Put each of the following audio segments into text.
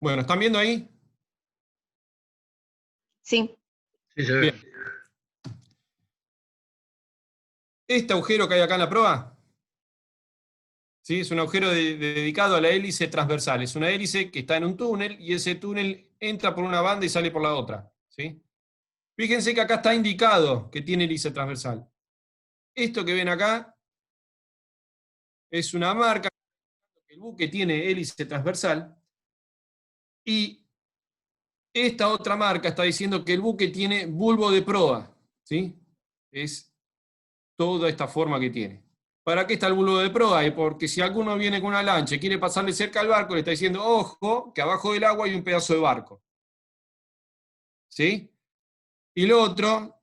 Bueno, ¿están viendo ahí? Sí. Sí, se ve. Bien. Este agujero que hay acá en la proa, ¿sí? Es un agujero dedicado a la hélice transversal. Es una hélice que está en un túnel y ese túnel entra por una banda y sale por la otra, ¿sí? Fíjense que acá está indicado que tiene hélice transversal. Esto que ven acá es una marca que el buque tiene hélice transversal y esta otra marca está diciendo que el buque tiene bulbo de proa, ¿sí? Es toda esta forma que tiene. ¿Para qué está el bulbo de proa? Porque si alguno viene con una lancha y quiere pasarle cerca al barco, le está diciendo, ojo, que abajo del agua hay un pedazo de barco. ¿Sí? Y lo otro,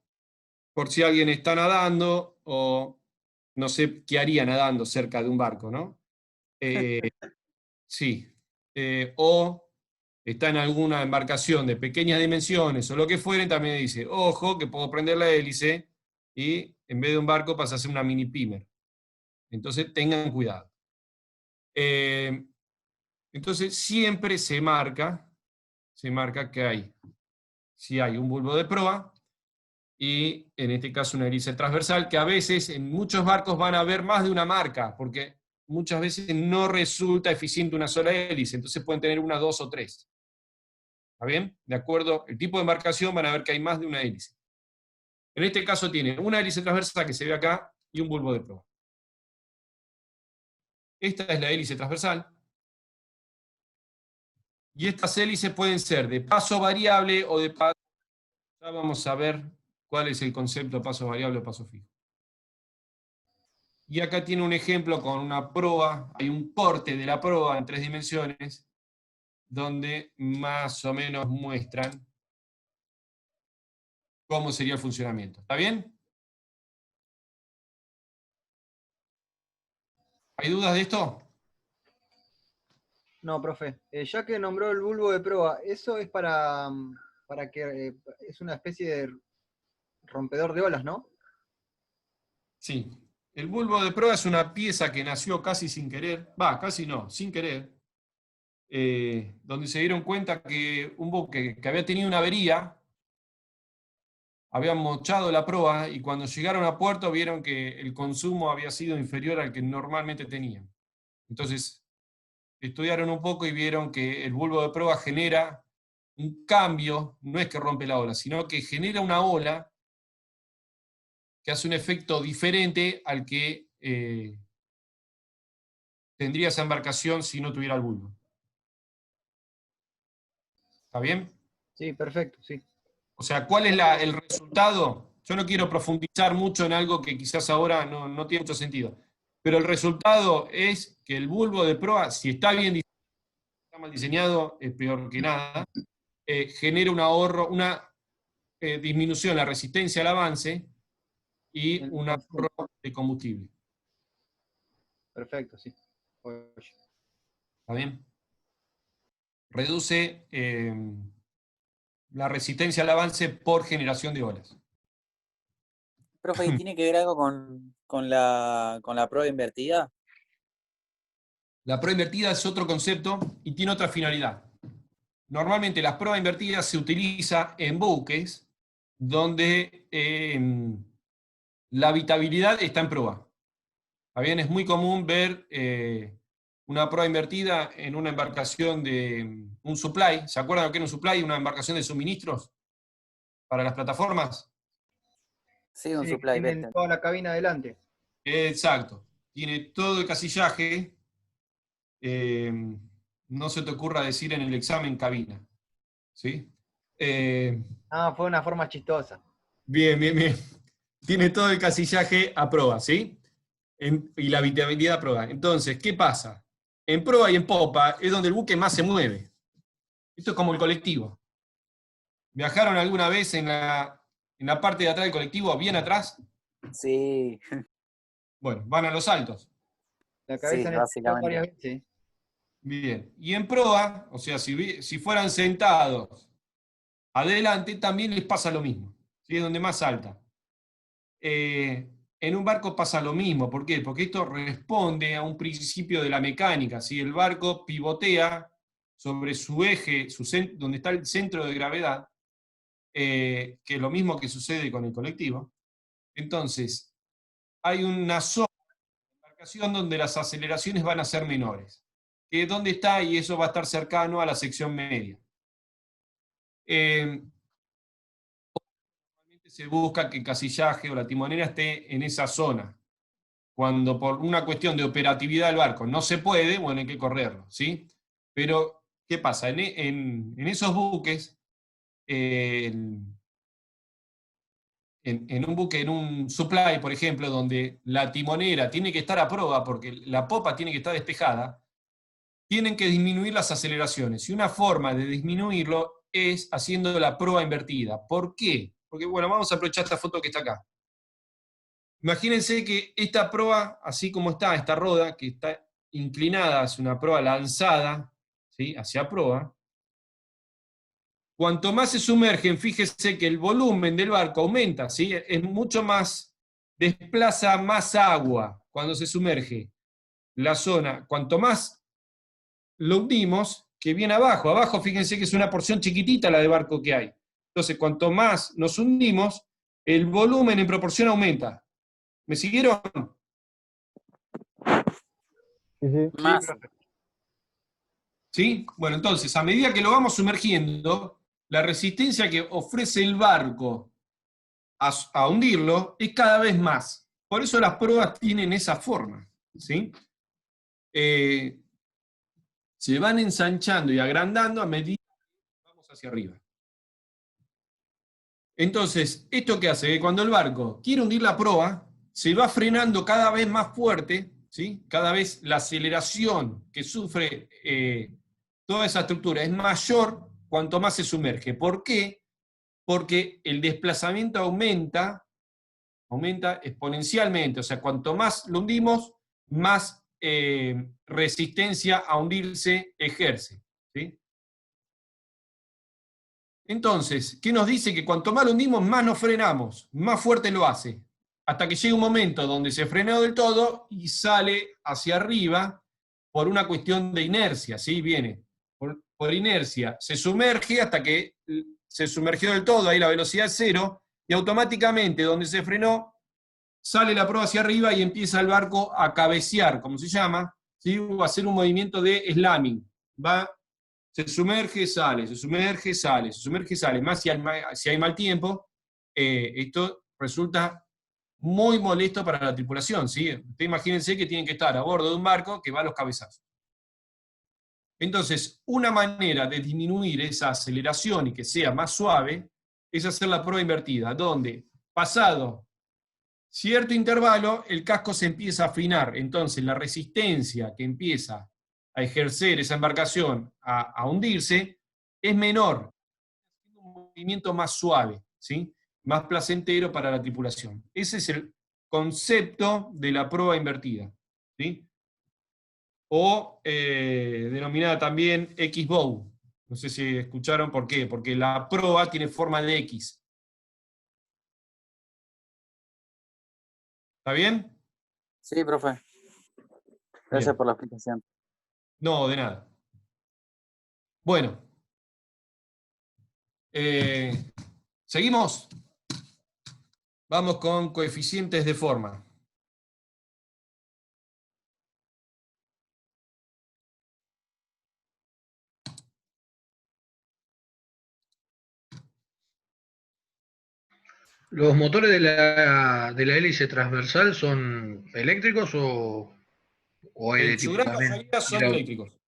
por si alguien está nadando o no sé qué haría nadando cerca de un barco, ¿no? Sí. O está en alguna embarcación de pequeñas dimensiones o lo que fuere, también dice, ojo, que puedo prender la hélice y en vez de un barco pasa a ser una mini pimer. Entonces tengan cuidado. Entonces siempre se marca que hay, si hay un bulbo de proa y en este caso una hélice transversal, que a veces en muchos barcos van a haber más de una marca, porque muchas veces no resulta eficiente una sola hélice, entonces pueden tener una, dos o tres. ¿Está bien? De acuerdo, el tipo de embarcación van a ver que hay más de una hélice. En este caso tiene una hélice transversal que se ve acá y un bulbo de proa. Esta es la hélice transversal. Y estas hélices pueden ser de paso variable o de paso. Ya vamos a ver cuál es el concepto de paso variable o paso fijo. Y acá tiene un ejemplo con una proa, hay un corte de la proa en 3 dimensiones, donde más o menos muestran cómo sería el funcionamiento. ¿Está bien? ¿Hay dudas de esto? No, profe. Ya que nombró el bulbo de proa, eso es para que es una especie de rompedor de olas, ¿no? Sí. El bulbo de proa es una pieza que nació casi sin querer, casi no, sin querer, donde se dieron cuenta que un buque que había tenido una avería, habían mochado la proa y cuando llegaron a puerto vieron que el consumo había sido inferior al que normalmente tenían. Entonces, estudiaron un poco y vieron que el bulbo de proa genera un cambio, no es que rompe la ola, sino que genera una ola que hace un efecto diferente al que tendría esa embarcación si no tuviera el bulbo. ¿Está bien? Sí, perfecto, sí. O sea, ¿cuál es el resultado? Yo no quiero profundizar mucho en algo que quizás ahora no tiene mucho sentido, pero el resultado es que el bulbo de proa, si está bien diseñado, está mal diseñado, es peor que nada, genera un ahorro, una disminución en la resistencia al avance y El un consumo. ahorro de combustible. Perfecto, sí. ¿Está bien? Reduce la resistencia al avance por generación de olas. Profe, ¿y tiene que ver algo con la prueba invertida? La prueba invertida es otro concepto y tiene otra finalidad. Normalmente las pruebas invertidas se utiliza en buques donde la habitabilidad está en prueba. ¿Está bien? Es muy común ver una prueba invertida en una embarcación de un supply. ¿Se acuerdan lo que era un supply? Una embarcación de suministros para las plataformas. Sí, un Sí, que supply tienen vessel. toda la cabina adelante. Exacto. Tiene todo el casillaje. No se te ocurra decir en el examen cabina. ¿Sí? Fue una forma chistosa. Bien, bien, bien. Tiene todo el casillaje a prueba, ¿sí? Y la habitabilidad a prueba. Entonces, ¿qué pasa? En proa y en popa es donde el buque más se mueve. Esto es como el colectivo. ¿Viajaron alguna vez en la parte de atrás del colectivo, bien atrás? Sí, Bueno, van a los altos. La sí, cabeza en el piso básicamente. varias veces. Bien. Y en proa, o sea, si fueran sentados adelante, también les pasa lo mismo. ¿Sí? Es donde más salta. En un barco pasa lo mismo. ¿Por qué? Porque esto responde a un principio de la mecánica. Si el barco pivotea sobre su eje, donde está el centro de gravedad, que es lo mismo que sucede con el colectivo. Entonces, hay una zona de embarcación donde las aceleraciones van a ser menores, que es donde está, y eso va a estar cercano a la sección media. Normalmente se busca que el casillaje o la timonera esté en esa zona. Cuando por una cuestión de operatividad del barco no se puede, bueno, hay que correrlo, ¿sí? Pero, ¿qué pasa? En esos buques, en un buque, en un supply, por ejemplo, donde la timonera tiene que estar a proa porque la popa tiene que estar despejada, tienen que disminuir las aceleraciones. Y una forma de disminuirlo es haciendo la proa invertida. ¿Por qué? Porque, bueno, vamos a aprovechar esta foto que está acá. Imagínense que esta proa, así como está, esta roda, que está inclinada hacia una proa lanzada, ¿sí?, hacia proa, cuanto más se sumergen, fíjese que el volumen del barco aumenta, ¿sí? Es mucho más, desplaza más agua cuando se sumerge la zona. Cuanto más lo hundimos, que viene abajo. Abajo, fíjense que es una porción chiquitita la de barco que hay. Entonces, cuanto más nos hundimos, el volumen en proporción aumenta. ¿Me siguieron? Sí, sí. Más. ¿Sí? Bueno, entonces, a medida que lo vamos sumergiendo, la resistencia que ofrece el barco a hundirlo es cada vez más. Por eso las pruebas tienen esa forma, ¿sí? Se van ensanchando y agrandando a medida que vamos hacia arriba. Entonces, ¿esto qué hace? Que cuando el barco quiere hundir la proa, se va frenando cada vez más fuerte, ¿sí? Cada vez la aceleración que sufre toda esa estructura es mayor cuanto más se sumerge. ¿Por qué? Porque el desplazamiento aumenta exponencialmente. O sea, cuanto más lo hundimos, más resistencia a hundirse ejerce, ¿sí? Entonces, ¿qué nos dice? Que cuanto más lo hundimos, más nos frenamos, más fuerte lo hace, hasta que llega un momento donde se frenó del todo y sale hacia arriba por una cuestión de inercia, ¿sí? Viene por inercia, se sumerge hasta que se sumergió del todo, ahí la velocidad es cero, y automáticamente donde se frenó, sale la proa hacia arriba y empieza el barco a cabecear, como se llama, ¿sí? Va a hacer un movimiento de slamming, se sumerge, sale, se sumerge, sale, se sumerge, sale. Más si hay mal tiempo, esto resulta muy molesto para la tripulación, ¿sí? Ustedes imagínense que tienen que estar a bordo de un barco que va a los cabezazos. Entonces, una manera de disminuir esa aceleración y que sea más suave es hacer la prueba invertida, donde pasado cierto intervalo el casco se empieza a afinar, entonces la resistencia que empieza a ejercer esa embarcación a hundirse es menor, un movimiento más suave, ¿sí? Más placentero para la tripulación. Ese es el concepto de la prueba invertida, ¿sí? O denominada también X-bow. No sé si escucharon por qué, porque la proa tiene forma de X. ¿Está bien? Sí, profe. Gracias Bien. por la explicación. No, de nada. Bueno, seguimos. Vamos con coeficientes de forma. ¿Los motores de la hélice transversal son eléctricos o hay de En su tipo gran también mayoría son hidráulico? eléctricos.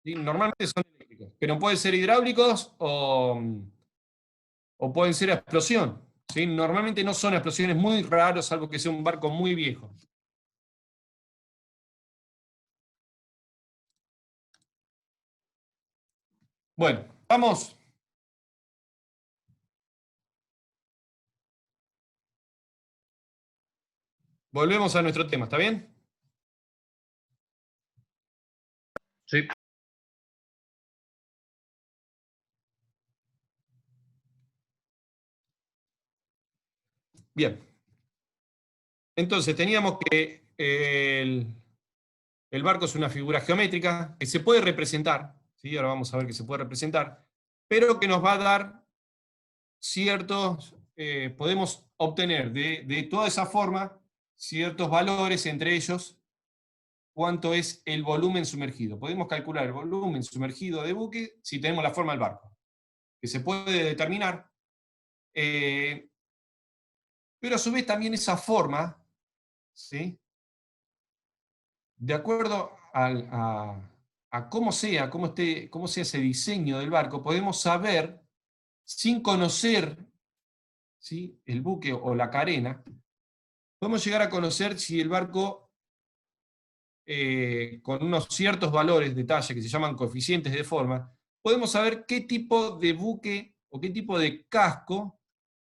¿Sí? Normalmente son eléctricos, pero pueden ser hidráulicos o pueden ser a explosión, ¿sí? Normalmente no son explosiones, muy raros, salvo que sea un barco muy viejo. Bueno, vamos. Volvemos a nuestro tema, ¿está bien? Sí. Bien. Entonces teníamos que El barco es una figura geométrica que se puede representar, ¿sí? Ahora vamos a ver que se puede representar, pero que nos va a dar ciertos, podemos obtener de toda esa forma ciertos valores, entre ellos cuánto es el volumen sumergido. Podemos calcular el volumen sumergido de buque si tenemos la forma del barco, que se puede determinar, pero a su vez también esa forma, ¿sí? De acuerdo a cómo sea, cómo sea ese diseño del barco, podemos saber, sin conocer, ¿sí?, el buque o la carena, podemos llegar a conocer si el barco, con unos ciertos valores de talla que se llaman coeficientes de forma, podemos saber qué tipo de buque o qué tipo de casco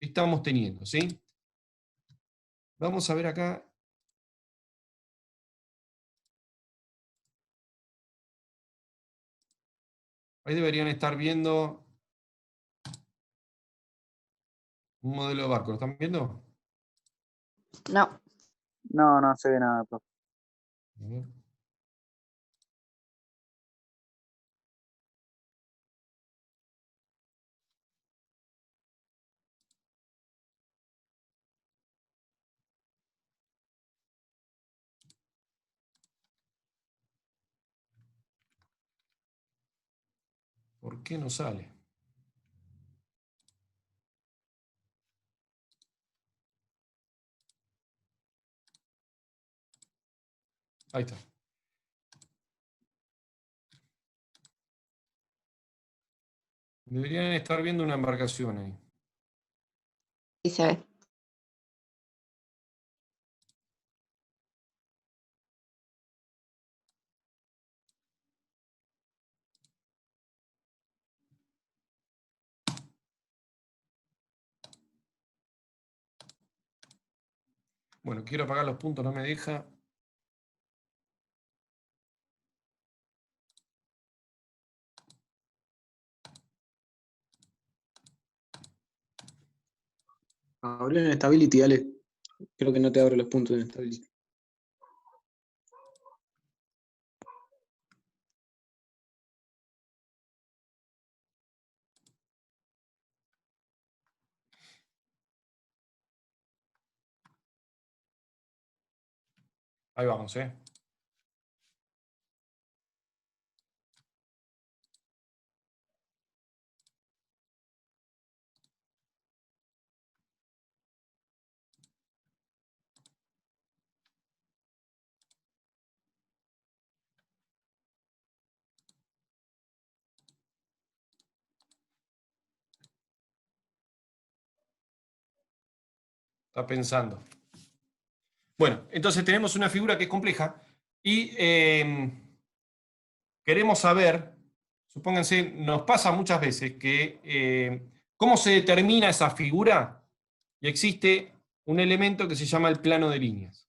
estamos teniendo, ¿sí? Vamos a ver acá. Ahí deberían estar viendo un modelo de barco. ¿Lo están viendo? No. No, no se ve nada, profe. A ver. ¿Por qué no sale? Ahí está. Deberían estar viendo una embarcación ahí. Sí se ve. Bueno, quiero apagar los puntos, no me deja. Abre en Stability, dale. Creo que no te abre los puntos en Stability. Ahí vamos, ¿eh? Está pensando. Bueno, entonces tenemos una figura que es compleja y queremos saber, supónganse, nos pasa muchas veces que cómo se determina esa figura y existe un elemento que se llama el plano de líneas.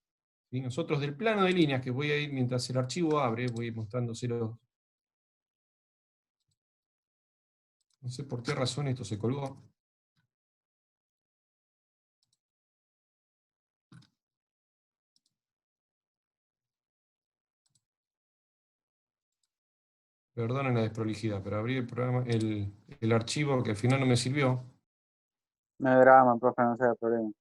¿Sí? Nosotros del plano de líneas, que voy a ir mientras el archivo abre, voy a ir mostrándoselo. No sé por qué razón esto se colgó. Perdonen la desprolijidad, pero abrí el programa, el archivo que al final no me sirvió. No hay drama, profe, no sea problema.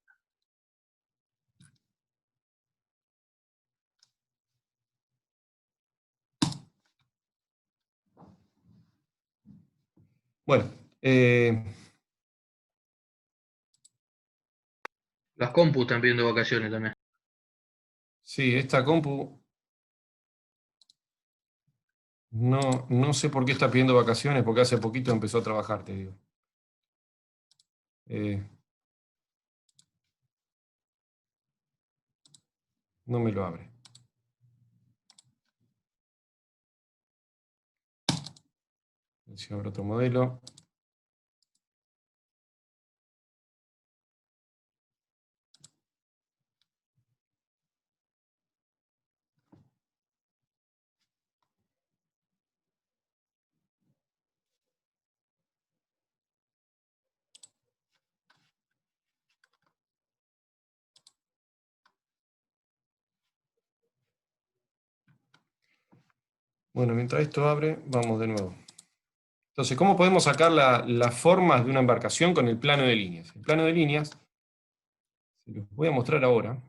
Bueno, Las compus están viendo vacaciones también. sí, esta compu no sé por qué está pidiendo vacaciones, porque hace poquito empezó a trabajar, te digo. No me lo abre. Si abro otro modelo. Bueno, mientras esto abre, vamos de nuevo. Entonces, ¿cómo podemos sacar las formas de una embarcación con el plano de líneas? El plano de líneas, se los voy a mostrar ahora.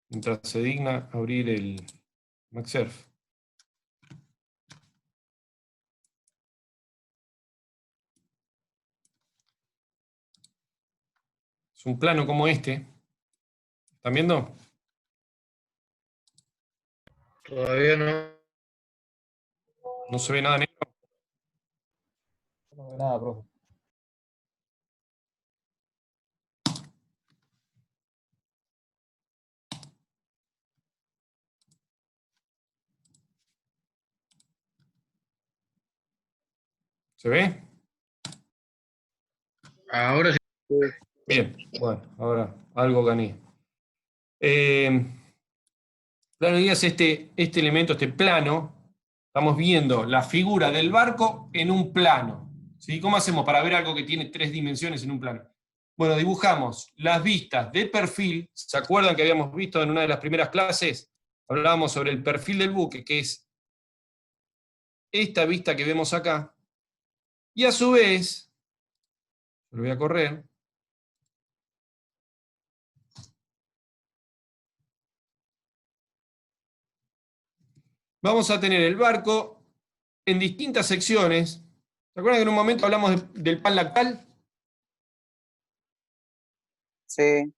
Mientras se digna abrir el MacSurf. Es un plano como este. ¿Están viendo? Todavía no. No se ve nada negro. No veo nada, profe. ¿Se ve? Ahora sí. Bien, bueno, ahora algo gané. Plano de líneas es este elemento, este plano. Estamos viendo la figura del barco en un plano. ¿Sí? ¿Cómo hacemos para ver algo que tiene 3 dimensiones en un plano? Bueno, dibujamos las vistas de perfil. ¿Se acuerdan que habíamos visto en una de las primeras clases? Hablábamos sobre el perfil del buque, que es esta vista que vemos acá. Y a su vez, lo voy a correr. Vamos a tener el barco en distintas secciones. ¿Se acuerdan que en un momento hablamos del pan lactal? Sí.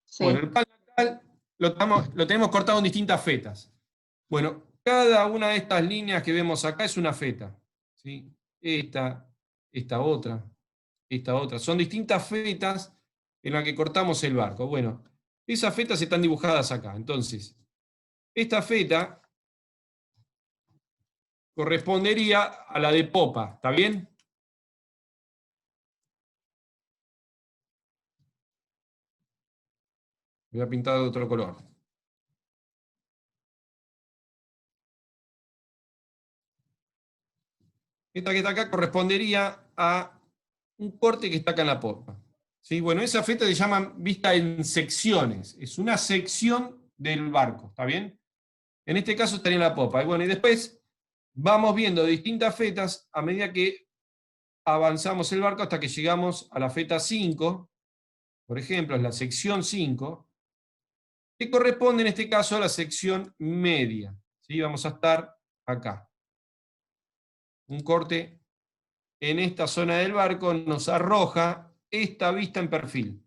Sí. Bueno, el pan lactal lo tenemos cortado en distintas fetas. Bueno, cada una de estas líneas que vemos acá es una feta. ¿Sí? Esta otra, esta otra. Son distintas fetas en las que cortamos el barco. Bueno, esas fetas están dibujadas acá. Entonces, esta feta correspondería a la de popa. ¿Está bien? Voy a pintar de otro color. Esta que está acá correspondería a un corte que está acá en la popa. ¿Sí? Bueno, esa feta se llama vista en secciones. Es una sección del barco, ¿está bien? En este caso estaría en la popa. Y bueno, y después vamos viendo distintas fetas a medida que avanzamos el barco hasta que llegamos a la feta 5, por ejemplo, es la sección 5, que corresponde en este caso a la sección media. ¿Sí? Vamos a estar acá. Un corte en esta zona del barco nos arroja esta vista en perfil.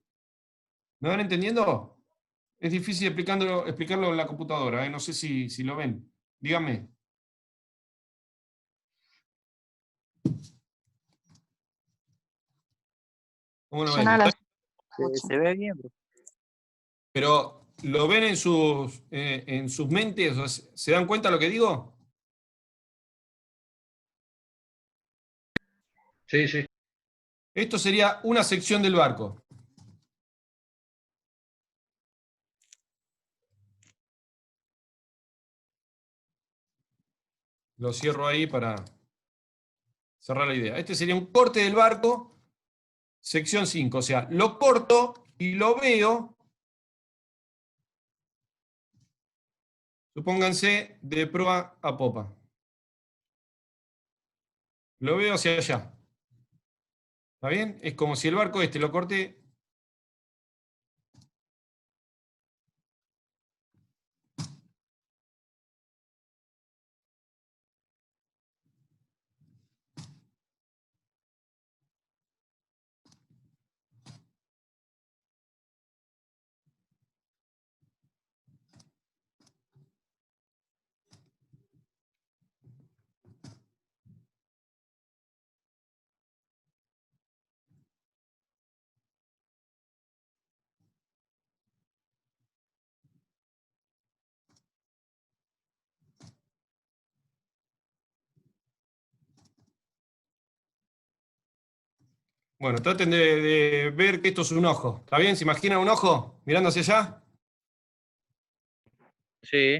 ¿Me van entendiendo? Es difícil explicarlo en la computadora, ¿eh? No sé si lo ven. Díganme. ¿Cómo lo Yo ven? no lo Se ve bien, profe. Pero, ¿lo ven en sus mentes? O sea, ¿se dan cuenta de lo que digo? Sí, sí. Esto sería una sección del barco. Lo cierro ahí para cerrar la idea. Este sería un corte del barco, sección 5. O sea, lo corto y lo veo, supónganse, de proa a popa. Lo veo hacia allá. ¿Está bien? Es como si el barco este lo corté. Bueno, traten de ver que esto es un ojo. ¿Está bien? ¿Se imaginan un ojo mirando hacia allá? Sí.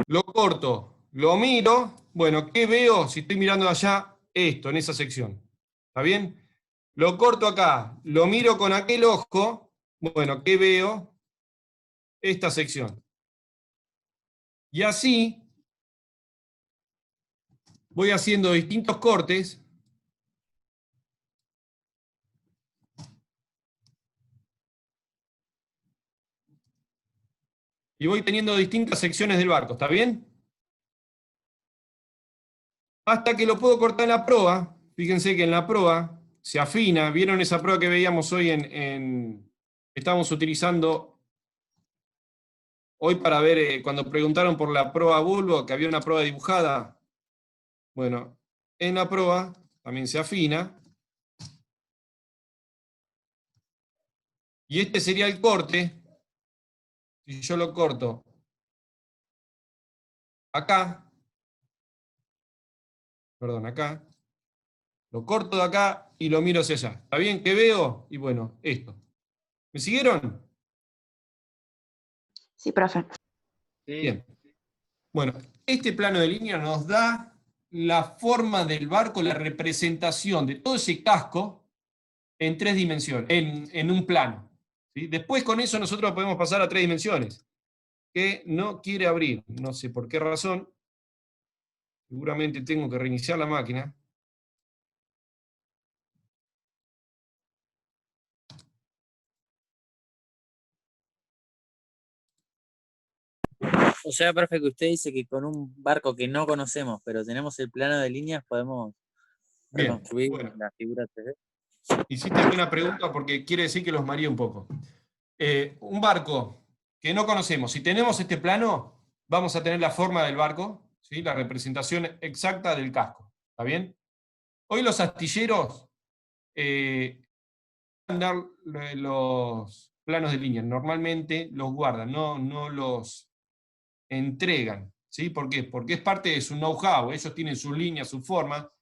Lo corto, lo miro. Bueno, ¿qué veo si estoy mirando allá? Esto, en esa sección. ¿Está bien? Lo corto acá, lo miro con aquel ojo. Bueno, ¿qué veo? Esta sección. Y así voy haciendo distintos cortes. Y voy teniendo distintas secciones del barco, ¿está bien? Hasta que lo puedo cortar en la proa. Fíjense que en la proa se afina. ¿Vieron esa proa que veíamos hoy estamos utilizando hoy para ver, cuando preguntaron por la proa bulbo, que había una proa dibujada? Bueno, en la proa también se afina. Y este sería el corte. Si yo lo corto acá, perdón, acá, lo corto de acá y lo miro hacia allá. ¿Está bien? ¿Qué veo? Y bueno, esto. ¿Me siguieron? Sí, profe. Sí. Bien. Bueno, este plano de línea nos da la forma del barco, la representación de todo ese casco en 3 dimensiones, en un plano. ¿Sí? Después con eso nosotros podemos pasar a 3 dimensiones, que no quiere abrir, no sé por qué razón. Seguramente tengo que reiniciar la máquina. O sea, profe, que usted dice que con un barco que no conocemos, pero tenemos el plano de líneas, podemos Bien, reconstruir bueno. la figura 3D. Hiciste buena pregunta porque quiere decir que los mareé un poco. Un barco que no conocemos, si tenemos este plano, vamos a tener la forma del barco, ¿sí? La representación exacta del casco. ¿Está bien? Hoy los astilleros dar los planos de línea, normalmente los guardan, no los entregan. ¿Sí? ¿Por qué? Porque es parte de su know-how, ellos tienen sus líneas, su forma,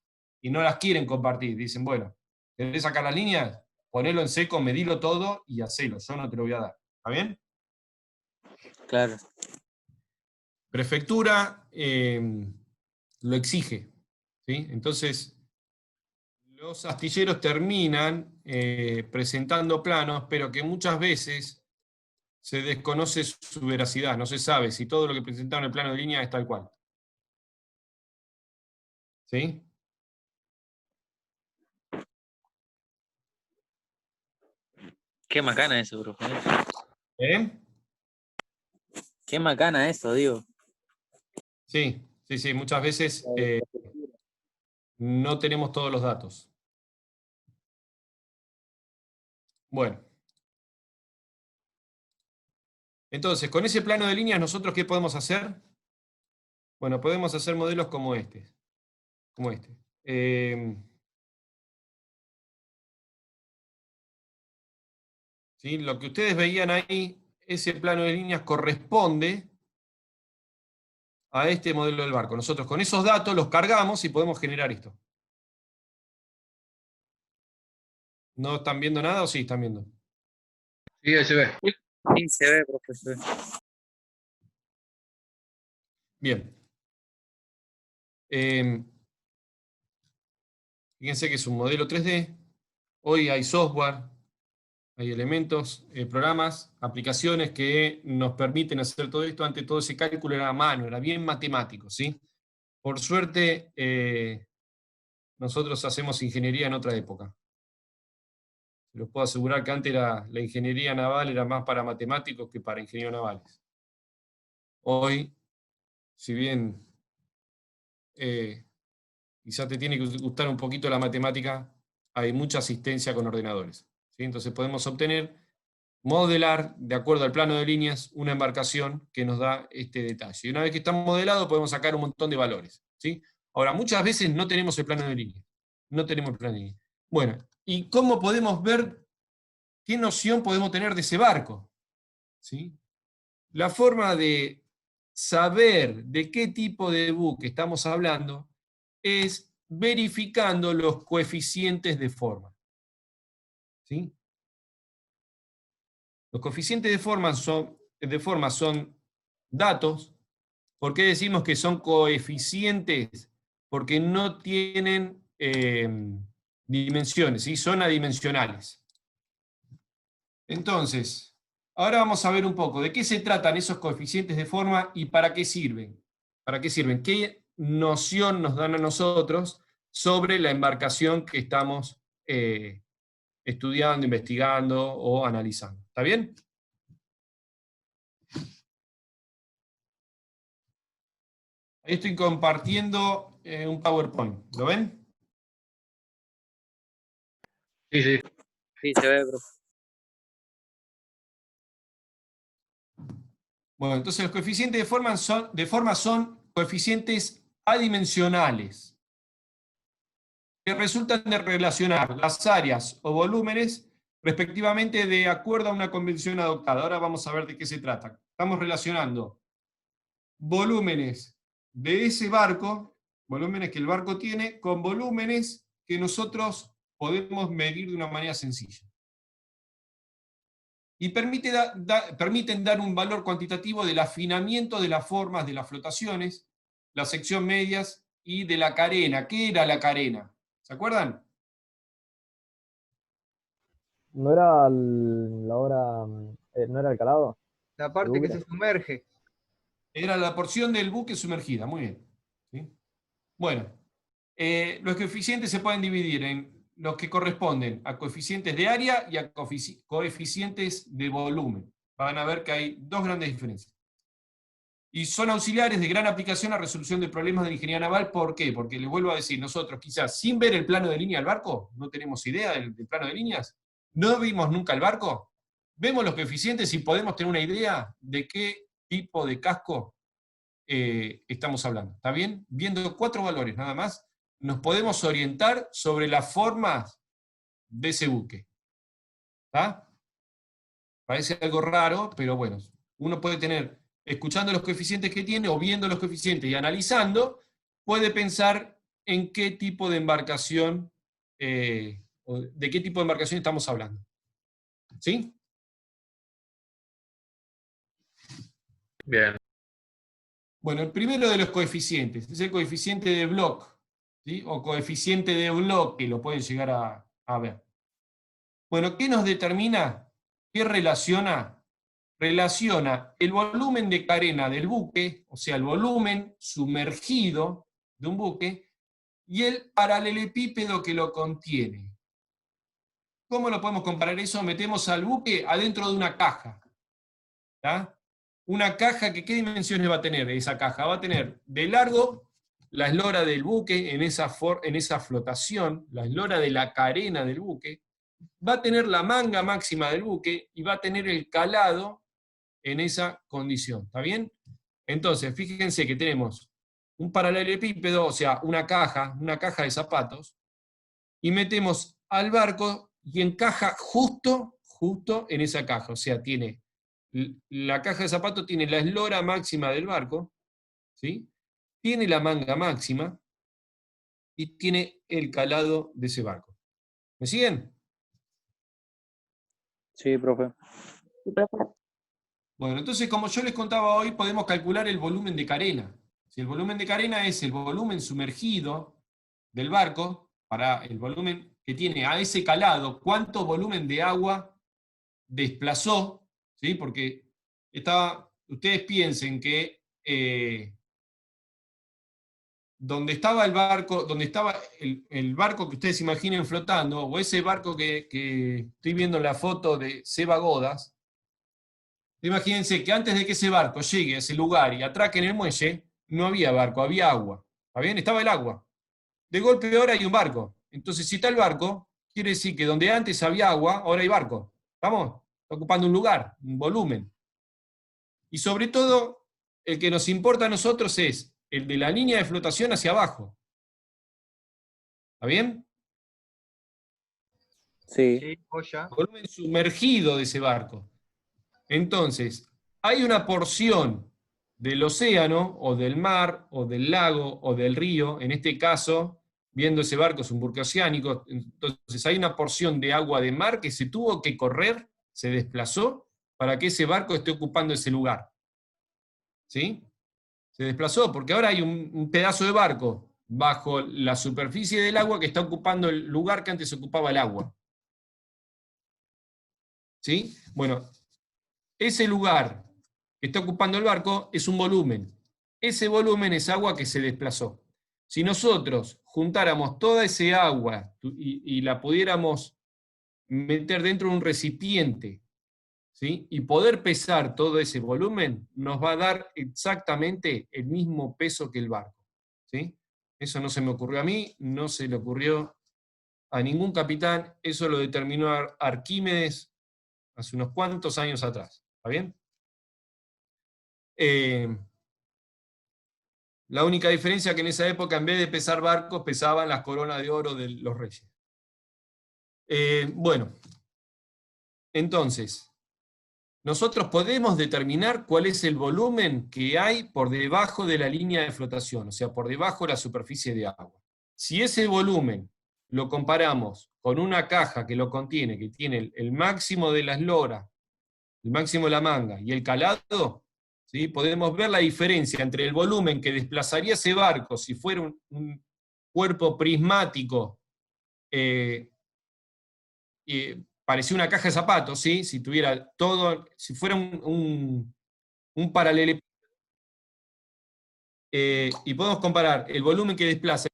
y no las quieren compartir. Dicen, bueno, ¿querés sacar las líneas? Ponelo en seco, medilo todo y hacelo, yo no te lo voy a dar. ¿Está bien? Claro. Prefectura lo exige. ¿Sí? Entonces, los astilleros terminan presentando planos, pero que muchas veces se desconoce su veracidad, no se sabe si todo lo que presentaron en el plano de línea es tal cual. ¿Sí? Qué macana eso, profe. ¿Eh? Qué macana eso, digo. Sí, sí, sí, muchas veces no tenemos todos los datos. Bueno. Entonces, con ese plano de líneas, ¿nosotros qué podemos hacer? Bueno, podemos hacer modelos como este. Como este. ¿Sí? Lo que ustedes veían ahí, ese plano de líneas corresponde a este modelo del barco. Nosotros con esos datos los cargamos y podemos generar esto. ¿No están viendo nada o sí están viendo? Sí, ahí se ve. Sí, se ve, profesor. Bien. Fíjense que es un modelo 3D. Hoy hay software, hay elementos, programas, aplicaciones que nos permiten hacer todo esto. Antes todo ese cálculo era a mano, era bien matemático, ¿sí? Por suerte, nosotros hacemos ingeniería en otra época. Les puedo asegurar que antes la ingeniería naval era más para matemáticos que para ingenieros navales. Hoy, si bien quizás te tiene que gustar un poquito la matemática, hay mucha asistencia con ordenadores. ¿Sí? Entonces podemos modelar, de acuerdo al plano de líneas, una embarcación que nos da este detalle. Y una vez que está modelado, podemos sacar un montón de valores. ¿Sí? Ahora, muchas veces no tenemos el plano de líneas. No tenemos el plano de líneas. Bueno, ¿y cómo podemos ver qué noción podemos tener de ese barco? ¿Sí? La forma de saber de qué tipo de buque estamos hablando es verificando los coeficientes de forma. ¿Sí? Los coeficientes de forma son datos. ¿Por qué decimos que son coeficientes? Porque no tienen dimensiones, ¿sí? Son adimensionales. Entonces, ahora vamos a ver un poco de qué se tratan esos coeficientes de forma y para qué sirven. ¿Para qué sirven? ¿Qué noción nos dan a nosotros sobre la embarcación que estamos estudiando, investigando o analizando? ¿Está bien? Ahí estoy compartiendo un PowerPoint. ¿Lo ven? Sí, sí. Sí, se ve, profe. Bueno, entonces los coeficientes de forma son coeficientes adimensionales que resultan de relacionar las áreas o volúmenes respectivamente de acuerdo a una convención adoptada. Ahora vamos a ver de qué se trata. Estamos relacionando volúmenes de ese barco, volúmenes que el barco tiene, con volúmenes que nosotros podemos medir de una manera sencilla. Y permiten dar un valor cuantitativo del afinamiento de las formas de las flotaciones, la sección medias y de la carena. ¿Qué era la carena? ¿Se acuerdan? ¿No era la hora, no era el calado? La parte que buque? se sumerge. Era la porción del buque sumergida, muy bien. ¿Sí? Bueno, los coeficientes se pueden dividir en los que corresponden a coeficientes de área y a coeficientes de volumen. Van a ver que hay dos grandes diferencias. Y son auxiliares de gran aplicación a resolución de problemas de ingeniería naval. ¿Por qué? Porque les vuelvo a decir, nosotros quizás sin ver el plano de línea del barco, no tenemos idea del plano de líneas, no vimos nunca el barco, vemos los coeficientes y podemos tener una idea de qué tipo de casco estamos hablando. ¿Está bien? Viendo 4 valores nada más, nos podemos orientar sobre las formas de ese buque. ¿Está? Parece algo raro, pero bueno, uno puede tener, escuchando los coeficientes que tiene o viendo los coeficientes y analizando, puede pensar en qué tipo de embarcación, o de qué tipo de embarcación estamos hablando. ¿Sí? Bien. Bueno, el primero de los coeficientes es el coeficiente de Bloch, ¿sí? O coeficiente de bloque, lo pueden llegar a ver. Bueno, ¿qué nos determina? ¿Qué relaciona? Relaciona el volumen de carena del buque, o sea, el volumen sumergido de un buque, y el paralelepípedo que lo contiene. ¿Cómo lo podemos comparar eso? Metemos al buque adentro de una caja. ¿Tá? Una caja que, ¿qué dimensiones va a tener esa caja? Va a tener de largo la eslora del buque en esa flotación, la eslora de la carena del buque, va a tener la manga máxima del buque y va a tener el calado en esa condición. ¿Está bien? Entonces, fíjense que tenemos un paralelepípedo, o sea, una caja de zapatos, y metemos al barco y encaja justo en esa caja. O sea, tiene la caja de zapatos tiene la eslora máxima del barco, ¿sí? Tiene la manga máxima y tiene el calado de ese barco. ¿Me siguen? Sí, profe. Sí, profe. Bueno, entonces, como yo les contaba hoy, podemos calcular el volumen de carena. Si el volumen de carena es el volumen sumergido del barco, para el volumen que tiene a ese calado, cuánto volumen de agua desplazó, ¿sí? Porque ustedes piensen que donde estaba el barco, donde estaba el barco que ustedes imaginen flotando, o ese barco que estoy viendo en la foto de Seba Godas, imagínense que antes de que ese barco llegue a ese lugar y atraque en el muelle, no había barco, había agua. ¿Está bien? Estaba el agua. De golpe ahora hay un barco. Entonces, si está el barco, quiere decir que donde antes había agua, ahora hay barco. ¿Estamos? Está ocupando un lugar, un volumen. Y sobre todo, el que nos importa a nosotros es el de la línea de flotación hacia abajo. ¿Está bien? Sí. Sí, joya. El volumen sumergido de ese barco. Entonces, hay una porción del océano, o del mar, o del lago, o del río, en este caso, viendo ese barco, es un buque oceánico, entonces hay una porción de agua de mar que se tuvo que correr, se desplazó, para que ese barco esté ocupando ese lugar. ¿Sí? Se desplazó, porque ahora hay un pedazo de barco bajo la superficie del agua que está ocupando el lugar que antes ocupaba el agua. ¿Sí? Bueno, ese lugar que está ocupando el barco es un volumen. Ese volumen es agua que se desplazó. Si nosotros juntáramos toda ese agua y la pudiéramos meter dentro de un recipiente, ¿sí? Y poder pesar todo ese volumen, nos va a dar exactamente el mismo peso que el barco, ¿sí? Eso no se me ocurrió a mí, no se le ocurrió a ningún capitán, eso lo determinó Arquímedes hace unos cuantos años atrás, ¿está bien? La única diferencia es que en esa época, en vez de pesar barcos, pesaban las coronas de oro de los reyes. Bueno, entonces, nosotros podemos determinar cuál es el volumen que hay por debajo de la línea de flotación, o sea, por debajo de la superficie de agua. Si ese volumen lo comparamos con una caja que lo contiene, que tiene el máximo de la eslora, el máximo de la manga y el calado, ¿sí? Podemos ver la diferencia entre el volumen que desplazaría ese barco si fuera un cuerpo prismático, parecía una caja de zapatos, ¿sí? Si tuviera todo, si fuera un paralelepípedo, y podemos comparar el volumen que desplaza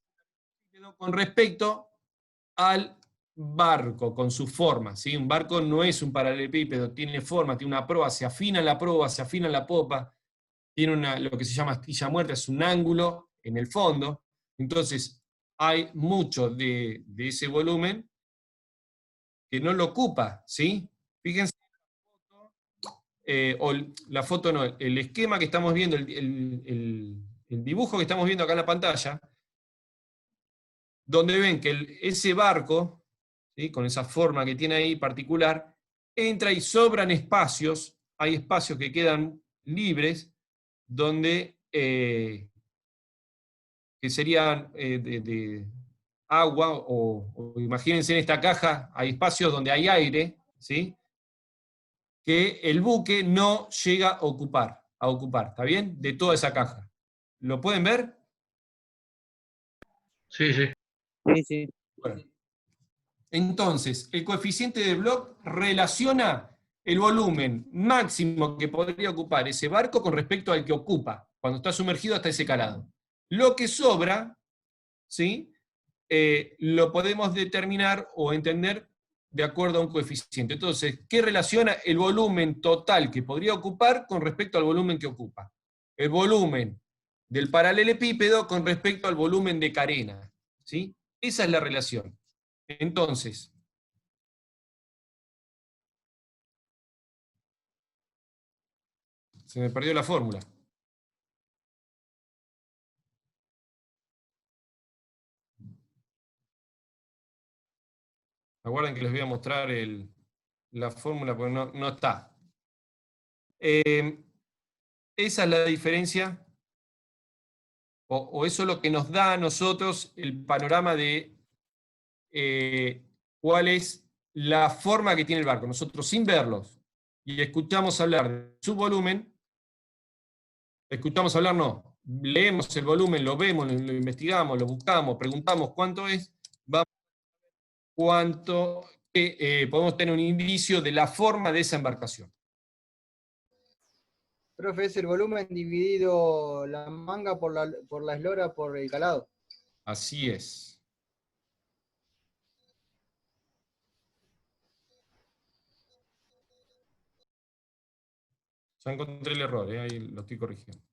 con respecto al barco, con su forma, ¿sí? Un barco no es un paralelepípedo, tiene forma, tiene una proa, se afina la proa, se afina la popa, tiene lo que se llama astilla muerta, es un ángulo en el fondo, entonces hay mucho de ese volumen que no lo ocupa, ¿sí? Fíjense, o la foto no, el esquema que estamos viendo, el dibujo que estamos viendo acá en la pantalla, donde ven que ese barco, ¿sí? Con esa forma que tiene ahí particular, entra y sobran espacios, hay espacios que quedan libres, donde, que serían de agua, o imagínense en esta caja, hay espacios donde hay aire, ¿sí? Que el buque no llega a ocupar, ¿está bien? De toda esa caja. ¿Lo pueden ver? Sí, sí. Sí, sí. Bueno. Entonces, el coeficiente de Bloch relaciona el volumen máximo que podría ocupar ese barco con respecto al que ocupa, cuando está sumergido hasta ese calado. Lo que sobra, ¿sí? Lo podemos determinar o entender de acuerdo a un coeficiente. Entonces, ¿qué relaciona el volumen total que podría ocupar con respecto al volumen que ocupa? El volumen del paralelepípedo con respecto al volumen de carena, ¿sí? Esa es la relación. Entonces, se me perdió la fórmula. Aguarden que les voy a mostrar la fórmula porque no está. Esa es la diferencia, o eso es lo que nos da a nosotros el panorama de cuál es la forma que tiene el barco. Nosotros, sin verlos, y escuchamos hablar de su volumen, escuchamos hablar, no, leemos el volumen, lo vemos, lo investigamos, lo buscamos, preguntamos cuánto es, vamos cuánto podemos tener un indicio de la forma de esa embarcación. Profe, es el volumen dividido la manga por la eslora por el calado. Así es. Ya encontré el error, ahí lo estoy corrigiendo.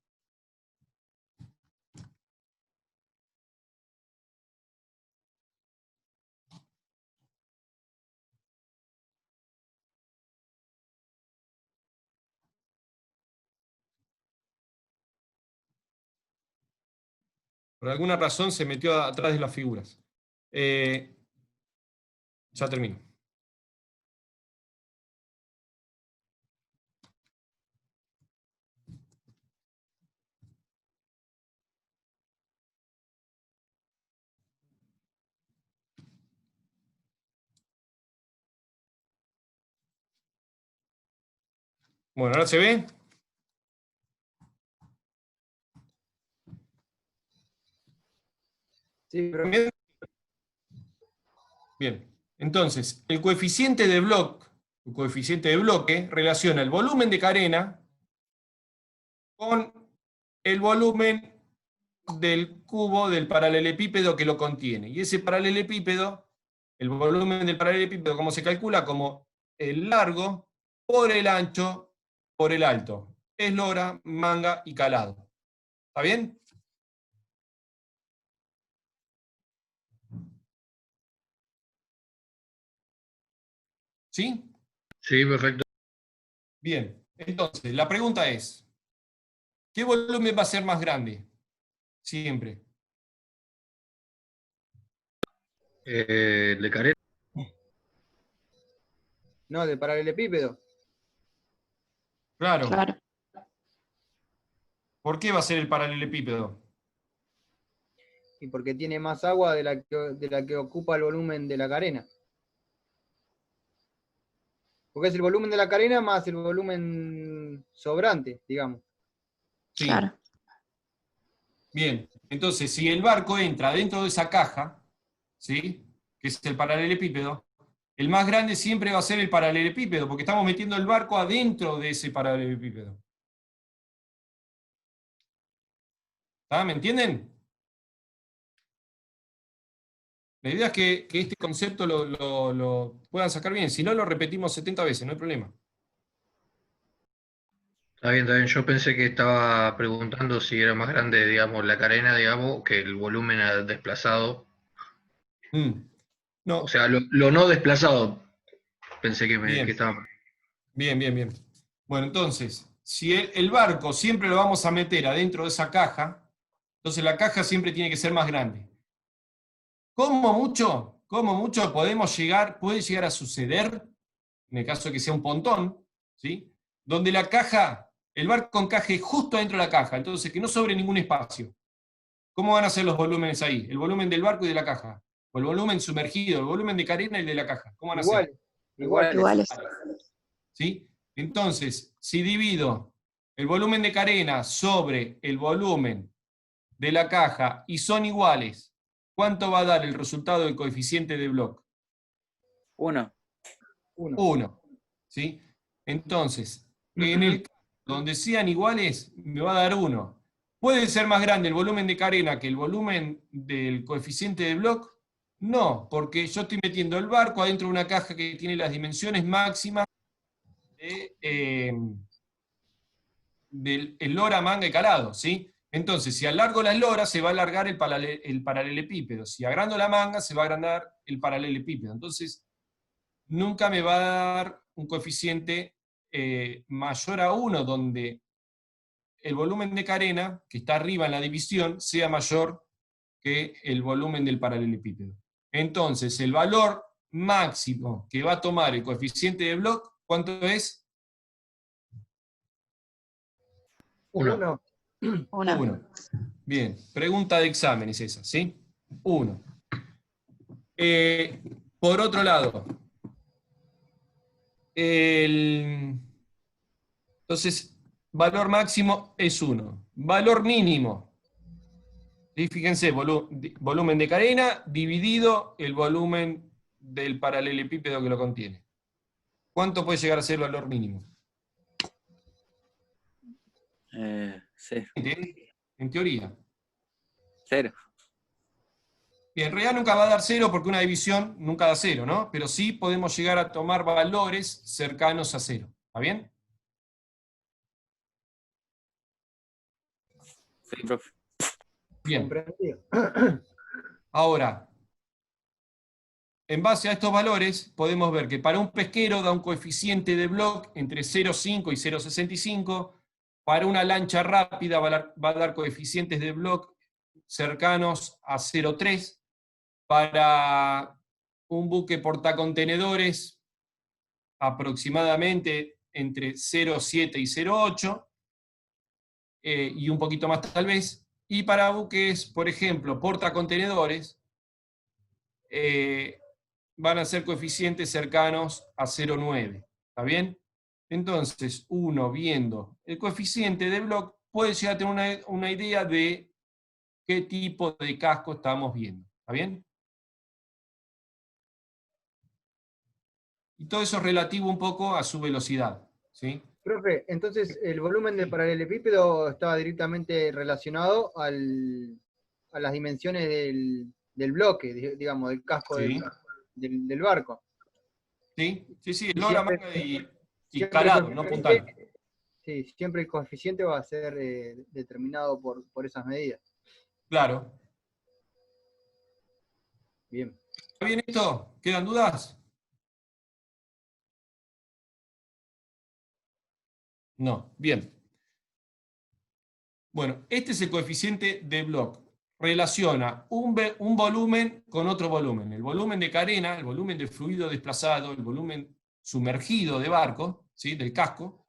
Por alguna razón se metió atrás de las figuras. Ya termino. Bueno, ahora se ve. Sí, profe. Bien. Entonces, el coeficiente de Bloch el coeficiente de bloque, relaciona el volumen de carena con el volumen del cubo del paralelepípedo que lo contiene. Y ese paralelepípedo, el volumen del paralelepípedo, ¿cómo se calcula? Como el largo por el ancho por el alto. Eslora, manga y calado. ¿Está bien? ¿Sí? Sí, perfecto. Bien. Entonces, la pregunta es, ¿qué volumen va a ser más grande? Siempre. De careta. No, de paralelepípedo. Claro. Claro. ¿Por qué va a ser el paralelepípedo? Y porque tiene más agua de la que ocupa el volumen de la carena. Porque es el volumen de la carena más el volumen sobrante, digamos. Sí. Claro. Bien. Entonces, si el barco entra dentro de esa caja, ¿sí? Que es el paralelepípedo, el más grande siempre va a ser el paralelepípedo, porque estamos metiendo el barco adentro de ese paralelepípedo. ¿Está? ¿Me entienden? La idea es que este concepto lo puedan sacar bien, si no lo repetimos 70 veces, no hay problema. Está bien, está bien. Yo pensé que estaba preguntando si era más grande, digamos, la carena, digamos, que el volumen desplazado. Mm. O No, sea, lo no desplazado, pensé que bien, estaba. bien, bien, bien. Bueno, entonces, si el barco siempre lo vamos a meter adentro de esa caja, entonces la caja siempre tiene que ser más grande. Como mucho puede llegar a suceder, en el caso de que sea un pontón, ¿sí? Donde la caja, el barco encaje justo dentro de la caja, entonces que no sobre ningún espacio. ¿Cómo van a ser los volúmenes ahí? El volumen del barco y de la caja. O el volumen sumergido, el volumen de carena y el de la caja. ¿Cómo van a ser? Iguales. Iguales. ¿Sí? Entonces, si divido el volumen de carena sobre el volumen de la caja y son iguales, ¿cuánto va a dar el resultado del coeficiente de Bloch? 1. 1. ¿Sí? Entonces, en el caso donde sean iguales, me va a dar 1. ¿Puede ser más grande el volumen de carena que el volumen del coeficiente de Bloch? No, porque yo estoy metiendo el barco adentro de una caja que tiene las dimensiones máximas del lora, manga y calado, ¿sí? Entonces, si alargo las loras, se va a alargar el paralelepípedo. Si agrando la manga, se va a agrandar el paralelepípedo. Entonces, nunca me va a dar un coeficiente mayor a 1, donde el volumen de carena, que está arriba en la división, sea mayor que el volumen del paralelepípedo. Entonces, el valor máximo que va a tomar el coeficiente de Bloch, ¿cuánto es? 1. 1. 1. Bien, pregunta de examen es esa, ¿sí? 1. Por otro lado, entonces, valor máximo es 1. Valor mínimo, ¿sí? Fíjense, volumen de carena dividido el volumen del paralelepípedo que lo contiene. ¿Cuánto puede llegar a ser el valor mínimo? 0. En teoría. 0. Bien, en realidad nunca va a dar 0 porque una división nunca da 0, ¿no? Pero sí podemos llegar a tomar valores cercanos a 0. ¿Está bien? Sí, profe. Bien. Comprendido. Ahora, en base a estos valores, podemos ver que para un pesquero da un coeficiente de Bloch entre 0,5 y 0,65. Para una lancha rápida va a dar coeficientes de Bloch cercanos a 0,3. Para un buque portacontenedores, aproximadamente entre 0,7 y 0,8. Y un poquito más tal vez. Y para buques, por ejemplo, portacontenedores, van a ser coeficientes cercanos a 0,9. ¿Está bien? Entonces, uno viendo el coeficiente de Bloch puede llegar a tener una idea de qué tipo de casco estamos viendo. ¿Está bien? y todo eso es relativo un poco a su velocidad, ¿sí? Profe, entonces el volumen del paralelepípedo estaba directamente relacionado a las dimensiones del bloque, digamos, del casco Sí, del barco. sí, sí, sí, Y lora, siempre, manga y siempre el calado, no puntal. coeficiente, sí, siempre el coeficiente va a ser determinado por esas medidas. Claro. Bien. ¿Está bien esto? ¿Quedan dudas? No, bien. Bueno, este es el coeficiente de Bloch. Relaciona un volumen con otro volumen. El volumen de carena, el volumen de fluido desplazado, el volumen sumergido de barco, ¿sí? Del casco,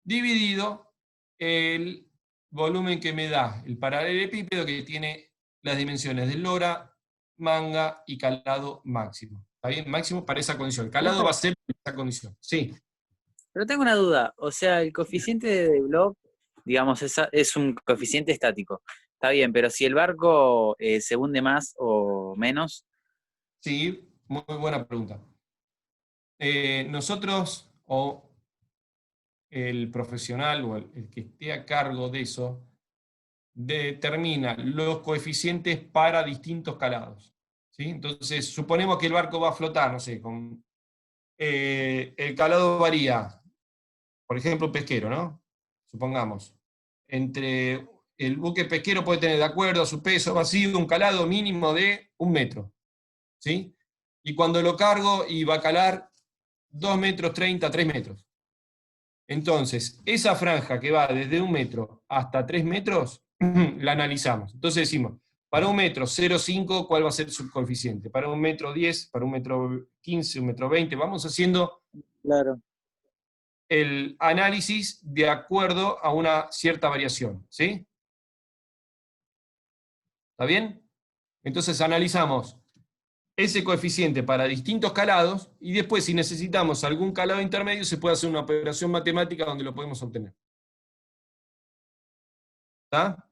dividido el volumen que me da el paralelepípedo, que tiene las dimensiones de lora, manga y calado máximo. ¿Está bien? Máximo para esa condición. El calado va a ser para esa condición. Sí. Pero tengo una duda, o sea, el coeficiente de Bloch, digamos, es un coeficiente estático. Está bien, pero si el barco se hunde más o menos, Sí, muy buena pregunta. Nosotros, o el profesional o el que esté a cargo de eso, determina los coeficientes para distintos calados, ¿sí? Entonces, suponemos que el barco va a flotar, no sé, el calado varía, por ejemplo, un pesquero, ¿no? Supongamos, entre el buque pesquero puede tener, de acuerdo a su peso vacío, un calado mínimo de 1 metro, ¿sí? Y cuando lo cargo y va a calar 2 metros 30, 3 metros. Entonces, esa franja que va desde 1 metro hasta 3 metros, la analizamos. Entonces decimos, para 1 metro 0,5, ¿cuál va a ser su coeficiente? Para 1 metro 10, para 1 metro 15, 1 metro 20, vamos haciendo claro. el análisis de acuerdo a una cierta variación, ¿sí? ¿Está bien? Entonces analizamos ese coeficiente para distintos calados y después, si necesitamos algún calado intermedio, se puede hacer una operación matemática donde lo podemos obtener. ¿Está?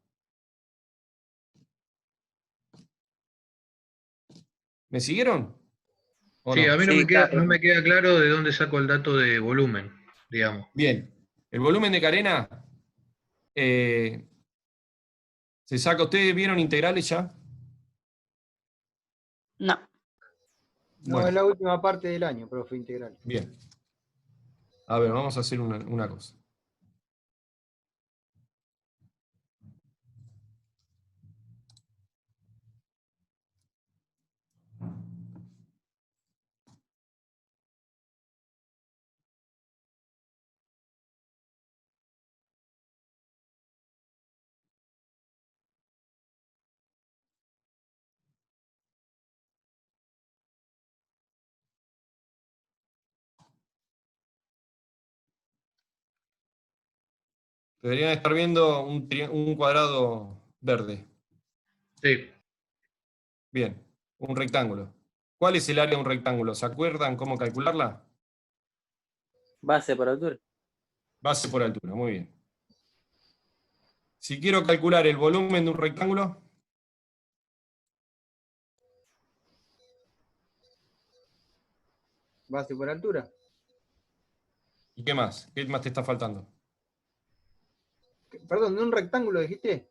¿Me siguieron? ¿O Sí, a no? mí no Sí, me queda, claro. no me queda claro de dónde saco el dato de volumen, digamos. Bien. El volumen de carena eh, se saca. ¿Ustedes vieron integrales ya? No. No, es Bueno, la última parte del año, profe, integral. bien. A ver, vamos a hacer una cosa. Deberían estar viendo un cuadrado verde. Sí, Bien, un rectángulo. ¿Cuál es el área de un rectángulo? ¿Se acuerdan cómo calcularla? Base por altura. Base por altura, muy bien. Si quiero calcular el volumen de un rectángulo, Base por altura. ¿y qué más? ¿Qué más te está faltando? Perdón, ¿de un rectángulo dijiste?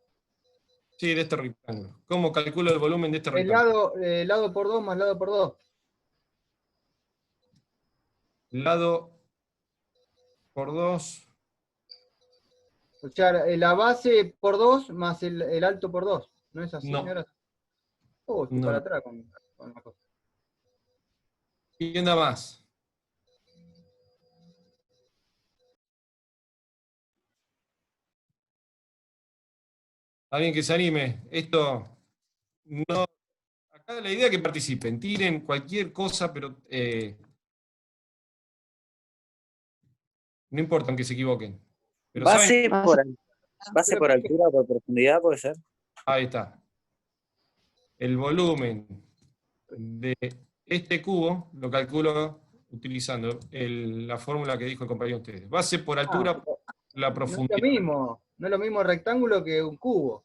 Sí, de este rectángulo. ¿Cómo calculo el volumen de este El rectángulo? lado por 2 más lado por 2. Lado por 2. O sea, la base por 2 más el alto por 2. ¿No es así? ¿No No, era así? Oh, estoy para no. atrás con la cosa. ¿Quién da más? Alguien que se anime. Esto no. Acá la idea es que participen, tiren cualquier cosa, pero no importa aunque se equivoquen. Pero saben, Base Base. base Pero, por altura o por profundidad, puede ser. ahí está. El volumen de este cubo lo calculo utilizando la fórmula que dijo el compañero de ustedes. Base por altura, pero la no es lo profundidad. mismo. No es lo mismo rectángulo que un cubo.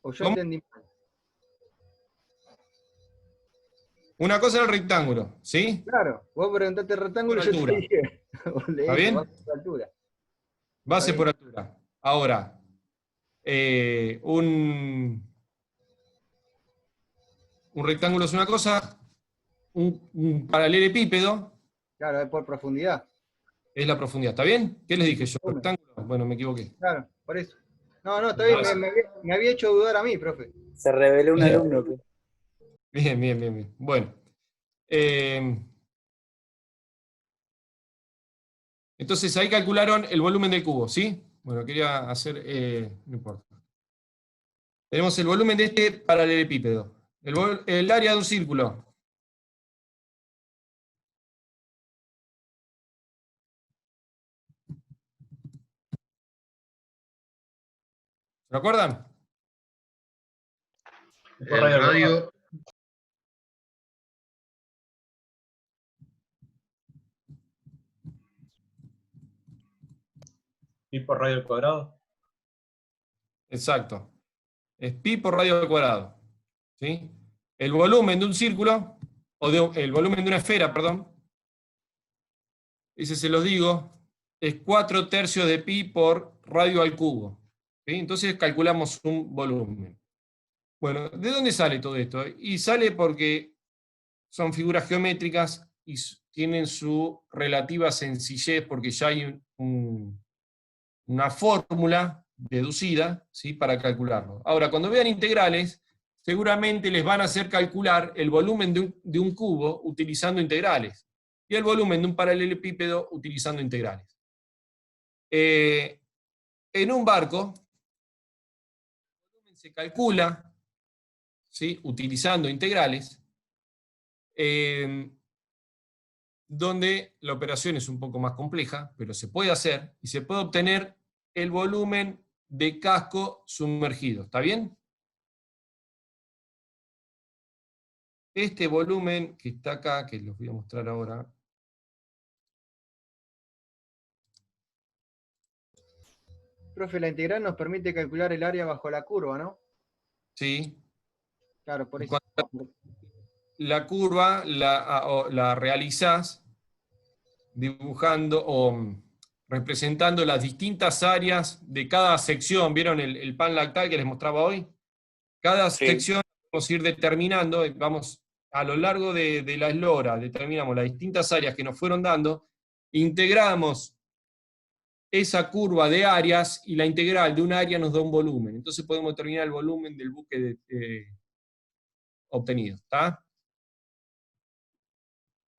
O yo ¿Cómo? entendí mal. Una cosa es el rectángulo, ¿sí? Claro, vos preguntaste el rectángulo y Por yo te altura. dije. Vos lees, ¿Está bien? vas por altura. Base Está por bien. altura. Ahora, un rectángulo es una cosa, un paralelepípedo Claro, es por profundidad. es la profundidad. ¿Está bien? ¿Qué les dije yo? Volumen. ¿Rectángulo? Bueno, me equivoqué. Claro, por eso. No, está bien, me había hecho dudar a mí, profe. Se reveló un Bien. alumno. Bien. Bueno. Entonces ahí calcularon el volumen del cubo, ¿sí? Bueno, quería hacer, no importa. Tenemos el volumen de este paralelepípedo. El área de un círculo. ¿Se lo acuerdan? El radio, Pi por radio al cuadrado. Exacto. Es pi por radio al cuadrado. ¿Sí? El volumen de un círculo, el volumen de una esfera, perdón, ese se los digo, es 4/3 de pi por radio al cubo. ¿Sí? Entonces calculamos un volumen. Bueno, ¿de dónde sale todo esto? Y sale porque son figuras geométricas y tienen su relativa sencillez porque ya hay una fórmula deducida, ¿sí?, para calcularlo. Ahora, cuando vean integrales, seguramente les van a hacer calcular el volumen de un cubo utilizando integrales y el volumen de un paralelepípedo utilizando integrales. En un barco, el volumen se calcula, ¿sí?, utilizando integrales, donde la operación es un poco más compleja, pero se puede hacer, y se puede obtener el volumen de casco sumergido. ¿Está bien? Este volumen que está acá, que los voy a mostrar ahora, Profe, la integral nos permite calcular el área bajo la curva, ¿no? ¿sí? Claro, por Y eso. cuando la curva la realizás dibujando o representando las distintas áreas de cada sección. ¿Vieron el pan lactal que les mostraba hoy? Cada Sí. sección vamos a ir determinando, vamos a lo largo de la eslora, determinamos las distintas áreas que nos fueron dando, integramos esa curva de áreas y la integral de un área nos da un volumen. Entonces podemos determinar el volumen del buque obtenido. ¿Está?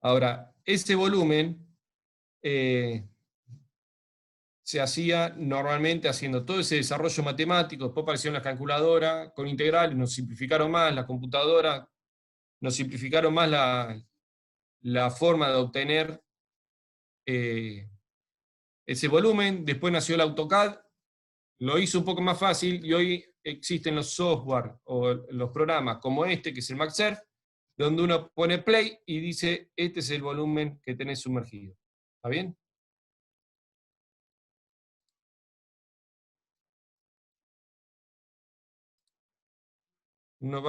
Ahora, ese volumen se hacía normalmente haciendo todo ese desarrollo matemático, después aparecieron las calculadoras con integrales, nos simplificaron más, la computadora nos simplificaron más la forma de obtener ese volumen. Después nació el AutoCAD, lo hizo un poco más fácil, y hoy existen los software o los programas como este, que es el MaxSurf, donde uno pone play y dice, este es el volumen que tenés sumergido. ¿Está bien? Uno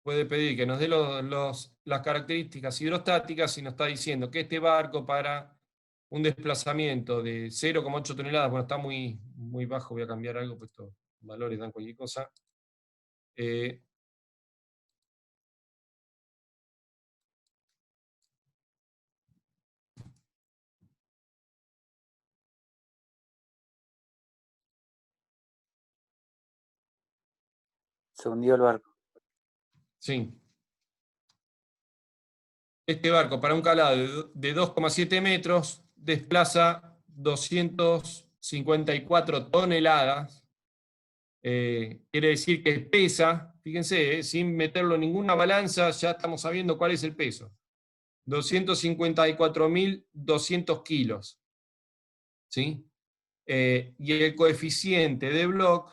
puede pedir que nos dé las características hidrostáticas y nos está diciendo que este barco para un desplazamiento de 0,8 toneladas, bueno, está muy, muy bajo, voy a cambiar algo, pues estos valores dan cualquier cosa. Se hundió el barco. Sí. Este barco, para un calado de 2,7 metros, desplaza 254 toneladas. Quiere decir que pesa, fíjense, sin meterlo en ninguna balanza, ya estamos sabiendo cuál es el peso. 254.200 kilos. ¿Sí? Y el coeficiente de Bloch,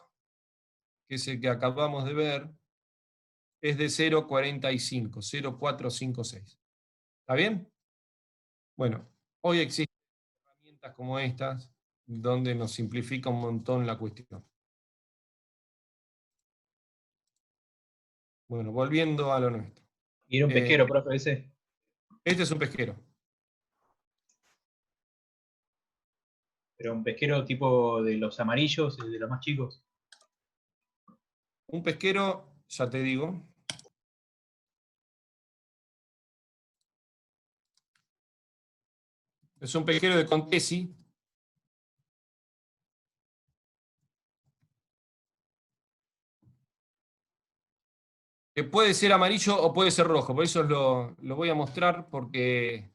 que es el que acabamos de ver, es de 0,45, 0,456. ¿Está bien? Bueno, hoy existen herramientas como estas, donde nos simplifica un montón la cuestión. Bueno, volviendo a lo nuestro. Y era un pesquero, profe, ese. Este es un pesquero. Pero un pesquero tipo de los amarillos, de los más chicos. Un pesquero, ya te digo. Es un pesquero de Contesi. Que puede ser amarillo o puede ser rojo. Por eso lo voy a mostrar, porque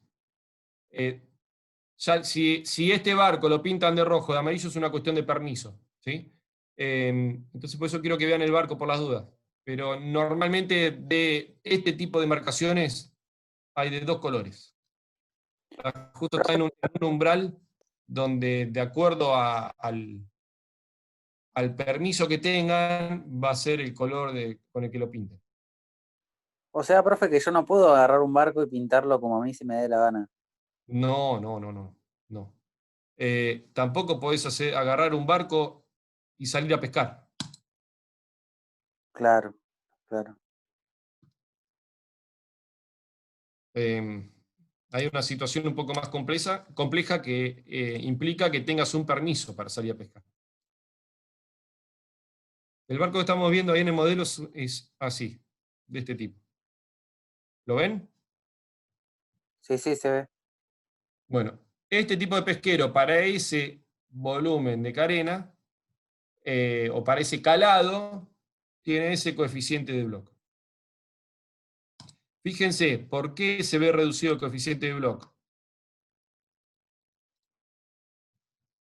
ya, si este barco lo pintan de rojo o de amarillo es una cuestión de permiso, ¿sí? Entonces por eso quiero que vean el barco por las dudas. Pero normalmente de este tipo de marcaciones hay de dos colores. Justo está en un umbral donde, de acuerdo al permiso que tengan, va a ser el color con el que lo pinten. O sea, profe, que yo no puedo agarrar un barco y pintarlo como a mí se me dé la gana. No. Tampoco podés agarrar un barco y salir a pescar. Claro. Hay una situación un poco más compleja que implica que tengas un permiso para salir a pescar. El barco que estamos viendo ahí en el modelo es así, de este tipo. ¿Lo ven? Sí, se ve. Bueno, este tipo de pesquero para ese volumen de carena, o para ese calado, tiene ese coeficiente de Bloch. Fíjense, ¿por qué se ve reducido el coeficiente de Bloch?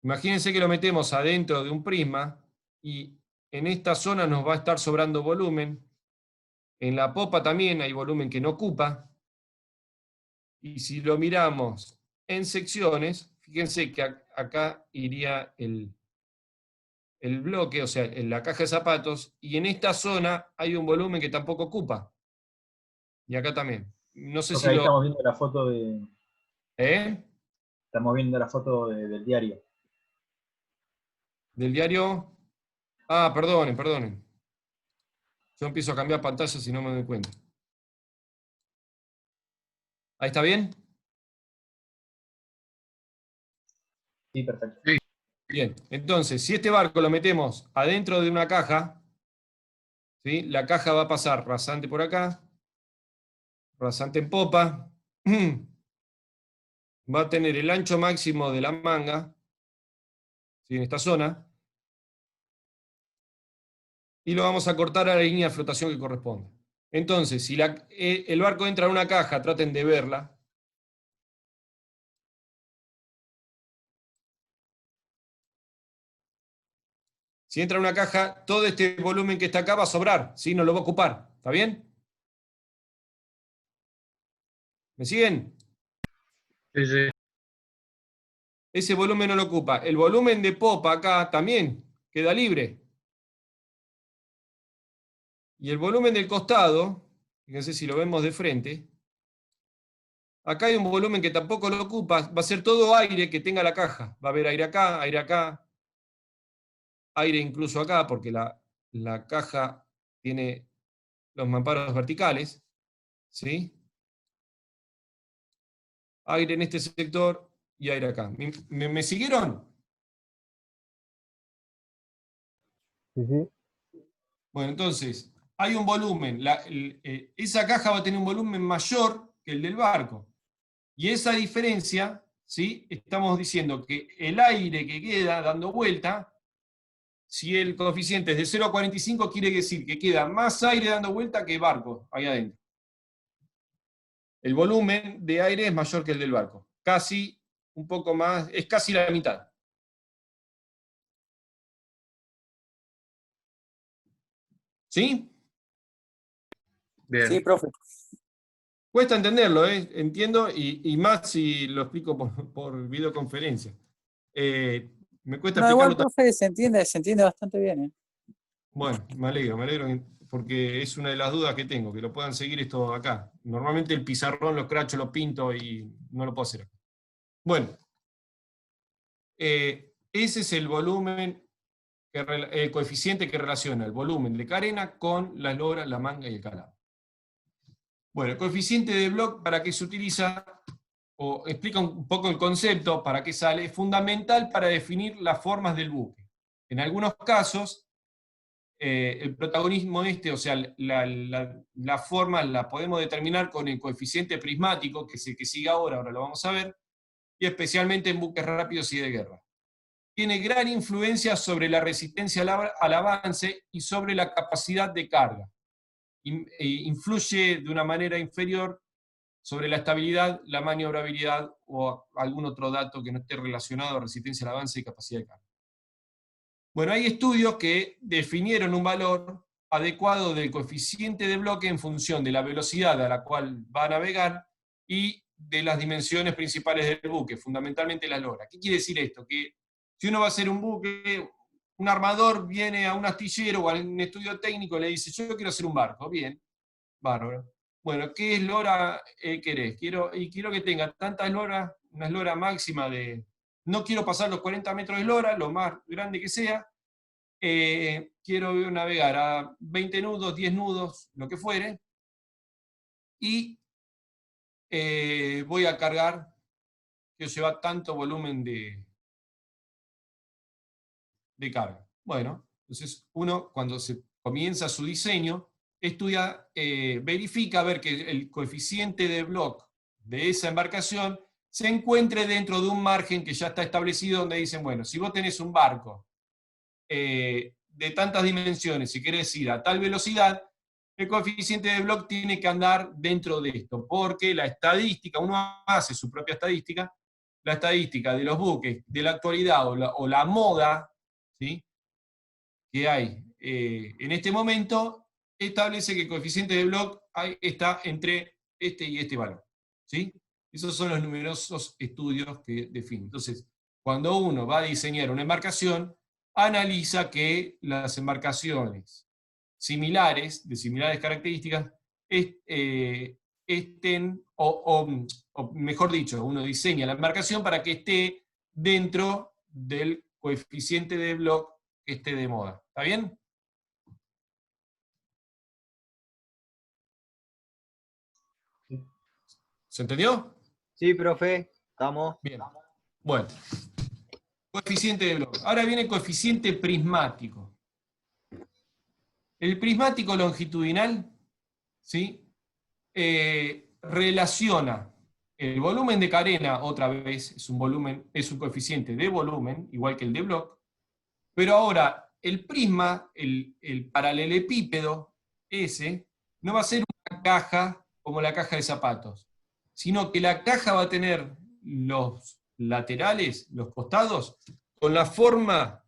Imagínense que lo metemos adentro de un prisma y en esta zona nos va a estar sobrando volumen. En la popa también hay volumen que no ocupa. Y si lo miramos en secciones, fíjense que acá iría el bloque, o sea, en la caja de zapatos, y en esta zona hay un volumen que tampoco ocupa. Y acá también. No sé si Ahí lo... estamos viendo la foto de. ¿Eh? Estamos viendo la foto del diario. Del diario... Ah, perdonen. Yo empiezo a cambiar pantallas y no me doy cuenta. ¿Ahí está bien? Sí, perfecto. Sí. Bien, entonces, si este barco lo metemos adentro de una caja, ¿sí? La caja va a pasar rasante por acá, rasante en popa, va a tener el ancho máximo de la manga, ¿sí? En esta zona, y lo vamos a cortar a la línea de flotación que corresponde. Entonces, si el barco entra en una caja, traten de verla. Si entra en una caja, todo este volumen que está acá va a sobrar, ¿sí? No lo va a ocupar, ¿está bien? ¿Me siguen? Sí. Ese volumen no lo ocupa. El volumen de popa acá también queda libre. Y el volumen del costado, fíjense si lo vemos de frente, acá hay un volumen que tampoco lo ocupa, va a ser todo aire que tenga la caja. Va a haber aire acá, aire incluso acá, porque la caja tiene los mamparos verticales, ¿sí? Aire en este sector y aire acá. ¿Me siguieron? Sí. Bueno, entonces, hay un volumen. Esa caja va a tener un volumen mayor que el del barco. Y esa diferencia, ¿sí? Estamos diciendo que el aire que queda dando vuelta, si el coeficiente es de 0 a 45, quiere decir que queda más aire dando vuelta que barco ahí adentro. El volumen de aire es mayor que el del barco. Casi un poco más, es casi la mitad. ¿Sí? Bien. Sí, profe. Cuesta entenderlo, ¿eh? Entiendo, y más si lo explico por videoconferencia. Me cuesta No, igual, explicarlo. profe, se entiende bastante bien, ¿eh? Bueno, me alegro, porque es una de las dudas que tengo, que lo puedan seguir esto acá. Normalmente el pizarrón, los crachos, los pinto y no lo puedo hacer acá. Bueno, ese es el volumen, el coeficiente que relaciona el volumen de carena con la eslora, la manga y el calado. Bueno, el coeficiente de Bloch, ¿para qué se utiliza? O explica un poco el concepto, para qué sale, es fundamental para definir las formas del buque. En algunos casos, el protagonismo o sea, la forma la podemos determinar con el coeficiente prismático, que es el que sigue ahora lo vamos a ver, y especialmente en buques rápidos y de guerra. Tiene gran influencia sobre la resistencia al avance y sobre la capacidad de carga. Influye de una manera inferior sobre la estabilidad, la maniobrabilidad o algún otro dato que no esté relacionado a resistencia al avance y capacidad de carga. Bueno, hay estudios que definieron un valor adecuado del coeficiente de Bloch en función de la velocidad a la cual va a navegar y de las dimensiones principales del buque, fundamentalmente la lora. ¿Qué quiere decir esto? Que si uno va a hacer un buque, un armador viene a un astillero o a un estudio técnico y le dice, yo quiero hacer un barco, bien, bárbaro. Bueno, ¿qué eslora querés? Quiero que tenga tantas loras, una eslora máxima de... No quiero pasar los 40 metros de eslora, lo más grande que sea. Quiero navegar a 20 nudos, 10 nudos, lo que fuere. Y voy a cargar, quiero llevar tanto volumen de carga. Bueno, entonces uno cuando se comienza su diseño, estudia, verifica a ver que el coeficiente de Bloch de esa embarcación se encuentre dentro de un margen que ya está establecido, donde dicen, bueno, si vos tenés un barco de tantas dimensiones, si querés ir a tal velocidad, el coeficiente de Bloch tiene que andar dentro de esto, porque la estadística, uno hace su propia estadística, la estadística de los buques de la actualidad o la moda, ¿sí?, que hay en este momento, establece que el coeficiente de Bloch está entre este y este valor, ¿sí? Esos son los numerosos estudios que definen. Entonces, cuando uno va a diseñar una embarcación, analiza que las embarcaciones similares, de similares características, estén, o mejor dicho, uno diseña la embarcación para que esté dentro del coeficiente de Bloch que esté de moda. ¿Está bien? ¿Se entendió? Sí, profe, estamos. Bien. Bueno. Coeficiente de Bloch. Ahora viene el coeficiente prismático. El prismático longitudinal, ¿sí?, relaciona el volumen de carena, otra vez, es un coeficiente de volumen, igual que el de Bloch, pero ahora el prisma, el paralelepípedo, ese, no va a ser una caja como la caja de zapatos, sino que la caja va a tener los laterales, los costados, con la forma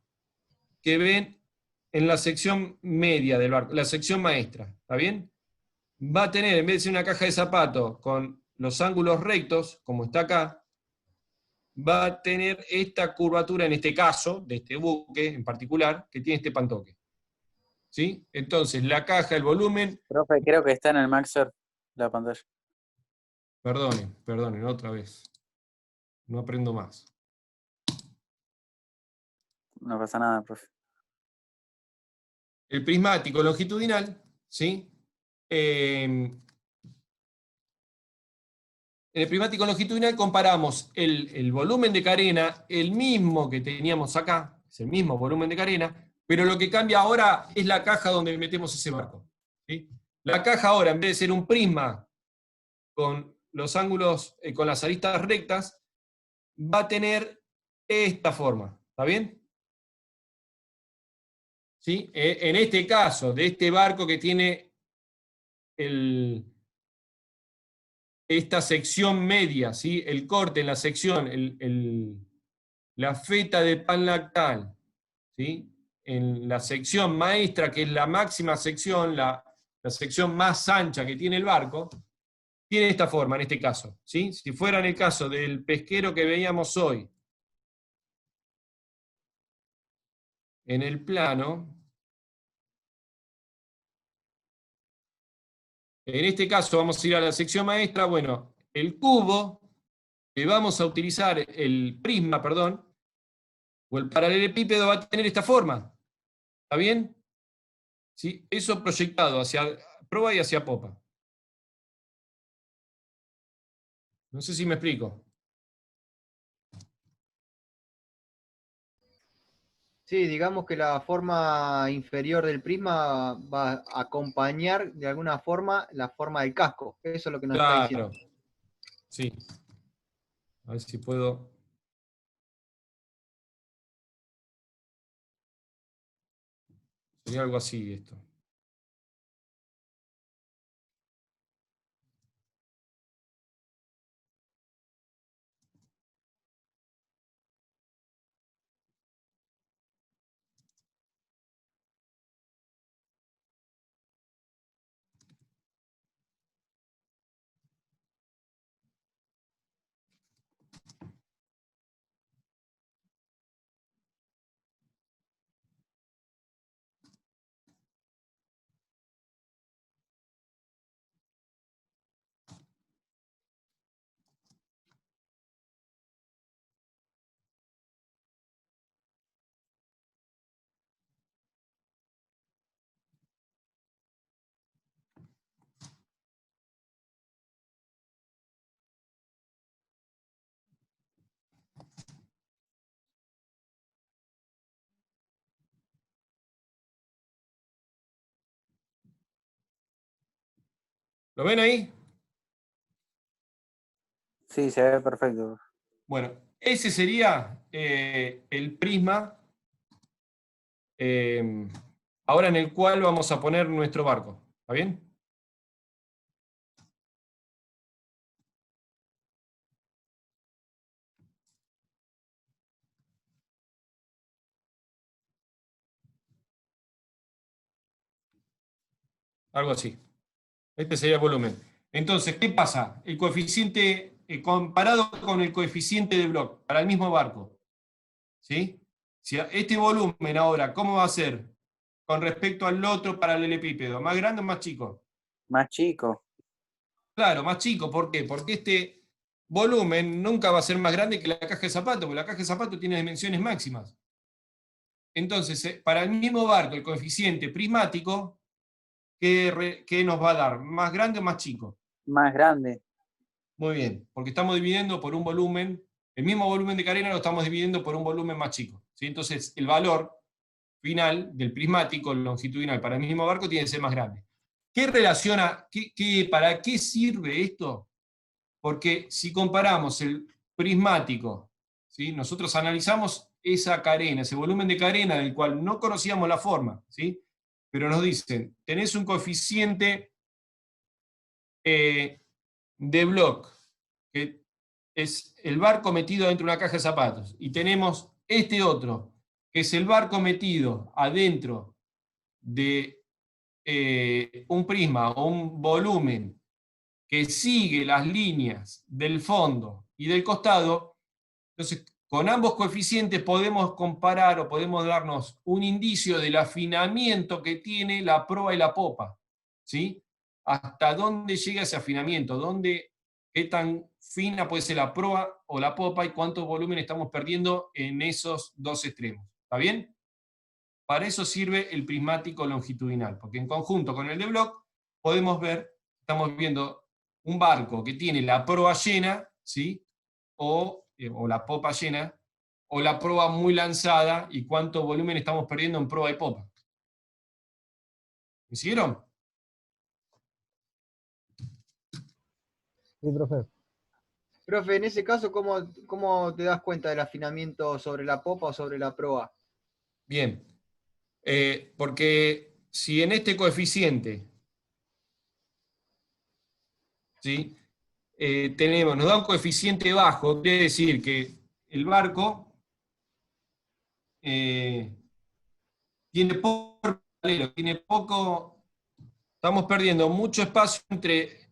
que ven en la sección media del barco, la sección maestra, ¿está bien? Va a tener, en vez de ser una caja de zapatos con los ángulos rectos, como está acá, va a tener esta curvatura, en este caso, de este buque en particular, que tiene este pantoque. ¿Sí? Entonces, la caja, el volumen... Profe, creo que está en el Maxer la pantalla. Perdonen, otra vez. No aprendo más. No pasa nada, profe. El prismático longitudinal, ¿sí? En el prismático longitudinal comparamos el volumen de carena, el mismo que teníamos acá, es el mismo volumen de carena, pero lo que cambia ahora es la caja donde metemos ese barco, ¿sí? La caja ahora, en vez de ser un prisma con los ángulos, con las aristas rectas, va a tener esta forma, ¿está bien? ¿Sí? En este caso, de este barco que tiene esta sección media, ¿sí?, el corte en la sección, la feta de pan lactal, ¿sí?, en la sección maestra, que es la máxima sección, la sección más ancha que tiene el barco, tiene esta forma en este caso, ¿sí? Si fuera en el caso del pesquero que veíamos hoy, en el plano, en este caso vamos a ir a la sección maestra, bueno, el cubo que vamos a utilizar, el prisma, perdón, o el paralelepípedo va a tener esta forma, ¿está bien? ¿Sí? Eso proyectado hacia proa y hacia popa. No sé si me explico. Sí, digamos que la forma inferior del prisma va a acompañar de alguna forma la forma del casco. Eso es lo que nos está diciendo. Claro, sí. A ver si puedo. Sería algo así esto. ¿Lo ven ahí? Sí, se ve perfecto. Bueno, ese sería el prisma ahora en el cual vamos a poner nuestro barco. ¿Está bien? Algo así. Este sería el volumen. Entonces, ¿qué pasa? El coeficiente, comparado con el coeficiente de Bloch, para el mismo barco, ¿sí? Si este volumen ahora, ¿cómo va a ser con respecto al otro paralelepípedo? ¿Más grande o más chico? Más chico. Claro, más chico. ¿Por qué? Porque este volumen nunca va a ser más grande que la caja de zapatos, porque la caja de zapatos tiene dimensiones máximas. Entonces, para el mismo barco, el coeficiente prismático, ¿qué nos va a dar? ¿Más grande o más chico? Más grande. Muy bien, porque estamos dividiendo por un volumen, el mismo volumen de carena lo estamos dividiendo por un volumen más chico, ¿sí? Entonces, el valor final del prismático longitudinal para el mismo barco tiene que ser más grande. ¿Qué relaciona, para qué sirve esto? Porque si comparamos el prismático, ¿sí? Nosotros analizamos esa carena, ese volumen de carena del cual no conocíamos la forma, ¿sí? Pero nos dicen, tenés un coeficiente de Bloch, que es el barco metido dentro de una caja de zapatos, y tenemos este otro, que es el barco metido adentro de un prisma o un volumen que sigue las líneas del fondo y del costado. Entonces, con ambos coeficientes podemos comparar o podemos darnos un indicio del afinamiento que tiene la proa y la popa, ¿sí? Hasta dónde llega ese afinamiento, qué tan fina puede ser la proa o la popa y cuánto volumen estamos perdiendo en esos dos extremos. ¿Está bien? Para eso sirve el prismático longitudinal, porque en conjunto con el de Bloch podemos ver, estamos viendo un barco que tiene la proa llena, ¿sí? O la popa llena, o la proa muy lanzada, y cuánto volumen estamos perdiendo en proa y popa. ¿Me siguieron? Sí, profe. Profe, en ese caso, ¿cómo te das cuenta del afinamiento sobre la popa o sobre la proa? Bien. Porque si en este coeficiente, ¿sí? Nos da un coeficiente bajo, quiere decir que el barco tiene poco, estamos perdiendo mucho espacio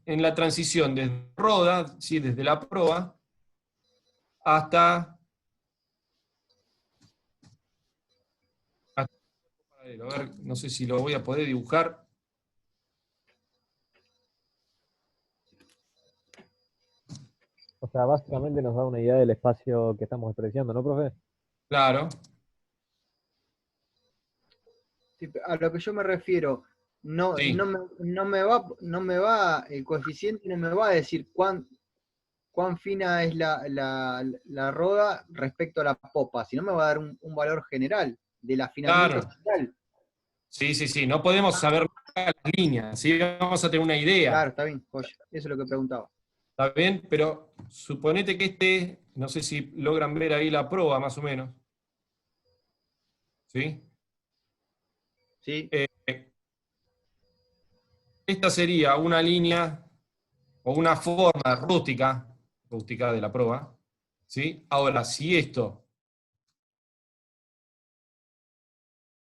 en la transición desde roda, ¿sí? Desde la proa, hasta paralelo. A ver, no sé si lo voy a poder dibujar. O sea, básicamente nos da una idea del espacio que estamos despreciando, ¿no, profe? Claro, Sí, a lo que yo me refiero, sí, no me va, el coeficiente no me va a decir cuán fina es la roda respecto a la popa, si no me va a dar un valor general del afinamiento Claro. general. Sí, sí, sí. No podemos saber las líneas, ¿sí? Vamos a tener una idea. Claro, está bien, joya. Eso es lo que preguntaba. ¿Está bien? Pero suponete que no sé si logran ver ahí la proa más o menos. ¿Sí? ¿Sí? Esta sería una línea o una forma rústica de la proa. ¿Sí? Ahora, si esto,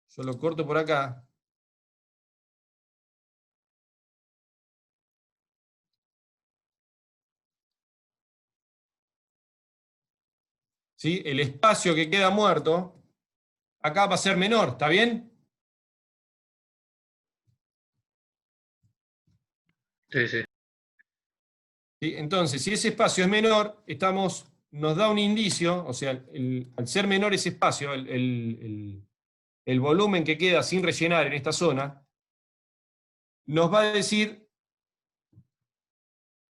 yo lo corto por acá, ¿sí? El espacio que queda muerto, acá va a ser menor, ¿está bien? Sí, sí. ¿Sí? Entonces, si ese espacio es menor, nos da un indicio, o sea, al ser menor ese espacio, el volumen que queda sin rellenar en esta zona, nos va a decir,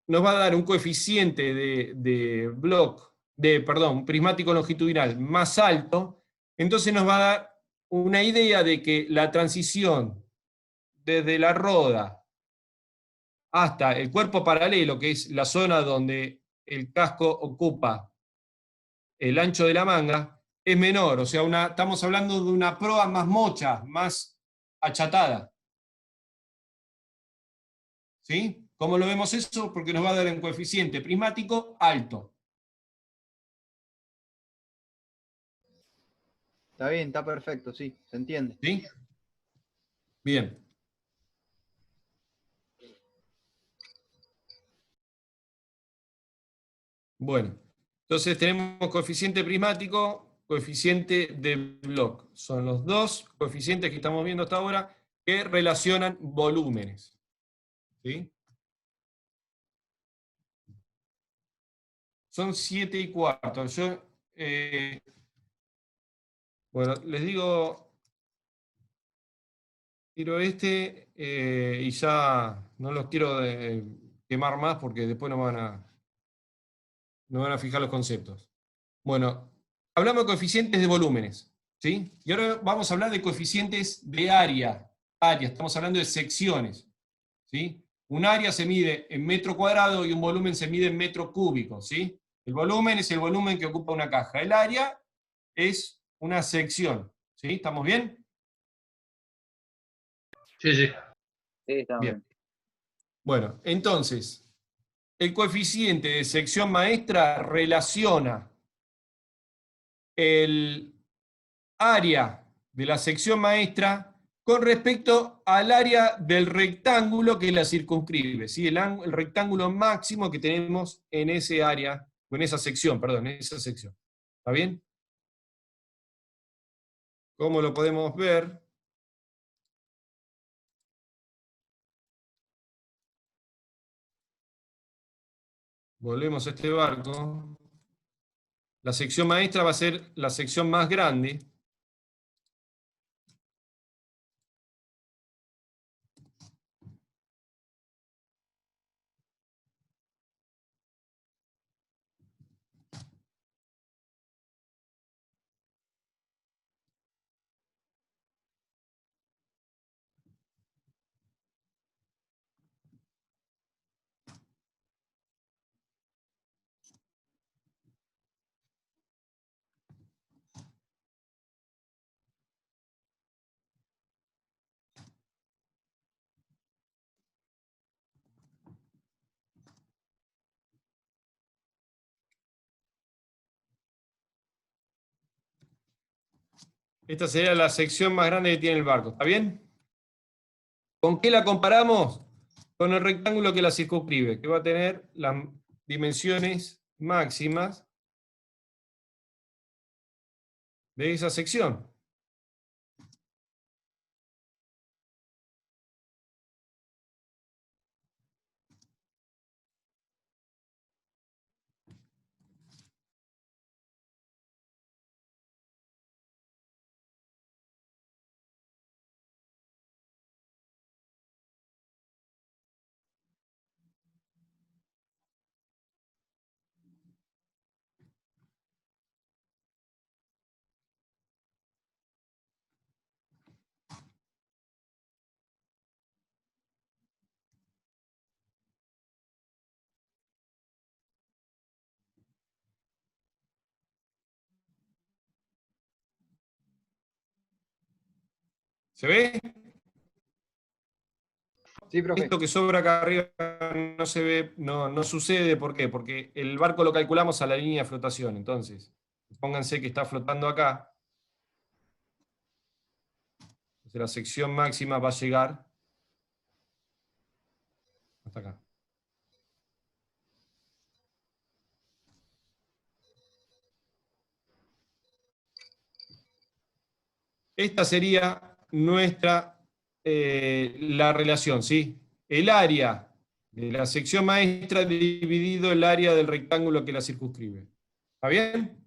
nos va a dar un coeficiente de Bloch, perdón, prismático longitudinal más alto, entonces nos va a dar una idea de que la transición desde la roda hasta el cuerpo paralelo, que es la zona donde el casco ocupa el ancho de la manga, es menor. O sea, estamos hablando de una proa más mocha, más achatada. ¿Sí? ¿Cómo lo vemos eso? Porque nos va a dar un coeficiente prismático alto. Está bien, está perfecto, sí, se entiende. ¿Sí? Bien. Bueno, entonces tenemos coeficiente prismático, coeficiente de Bloch. Son los dos coeficientes que estamos viendo hasta ahora que relacionan volúmenes. ¿Sí? Son 7:15. Bueno, les digo, tiro y ya no los quiero quemar más porque después no van a fijar los conceptos. Bueno, hablamos de coeficientes de volúmenes, ¿sí? Y ahora vamos a hablar de coeficientes de área. Estamos hablando de secciones, ¿sí? Un área se mide en metro cuadrado y un volumen se mide en metro cúbico, ¿sí? El volumen es el volumen que ocupa una caja. El área es una sección, ¿sí? ¿Estamos bien? Sí, sí. Sí, está Bien. bien. Bueno, entonces, el coeficiente de sección maestra relaciona el área de la sección maestra con respecto al área del rectángulo que la circunscribe, ¿sí? El rectángulo máximo que tenemos en ese área, o en esa sección, perdón, en esa sección. ¿Está bien? ¿Cómo lo podemos ver? Volvemos a este barco. La sección maestra va a ser la sección más grande. Esta sería la sección más grande que tiene el barco. ¿Está bien? ¿Con qué la comparamos? Con el rectángulo que la circunscribe, que va a tener las dimensiones máximas de esa sección. ¿Se ve? Sí, profe. Esto que sobra acá arriba no se ve, no sucede. ¿Por qué? Porque el barco lo calculamos a la línea de flotación. Entonces, pónganse que está flotando acá. Entonces, la sección máxima va a llegar hasta acá. Esta sería nuestra, la relación, ¿sí? El área de la sección maestra dividido el área del rectángulo que la circunscribe. ¿Está bien?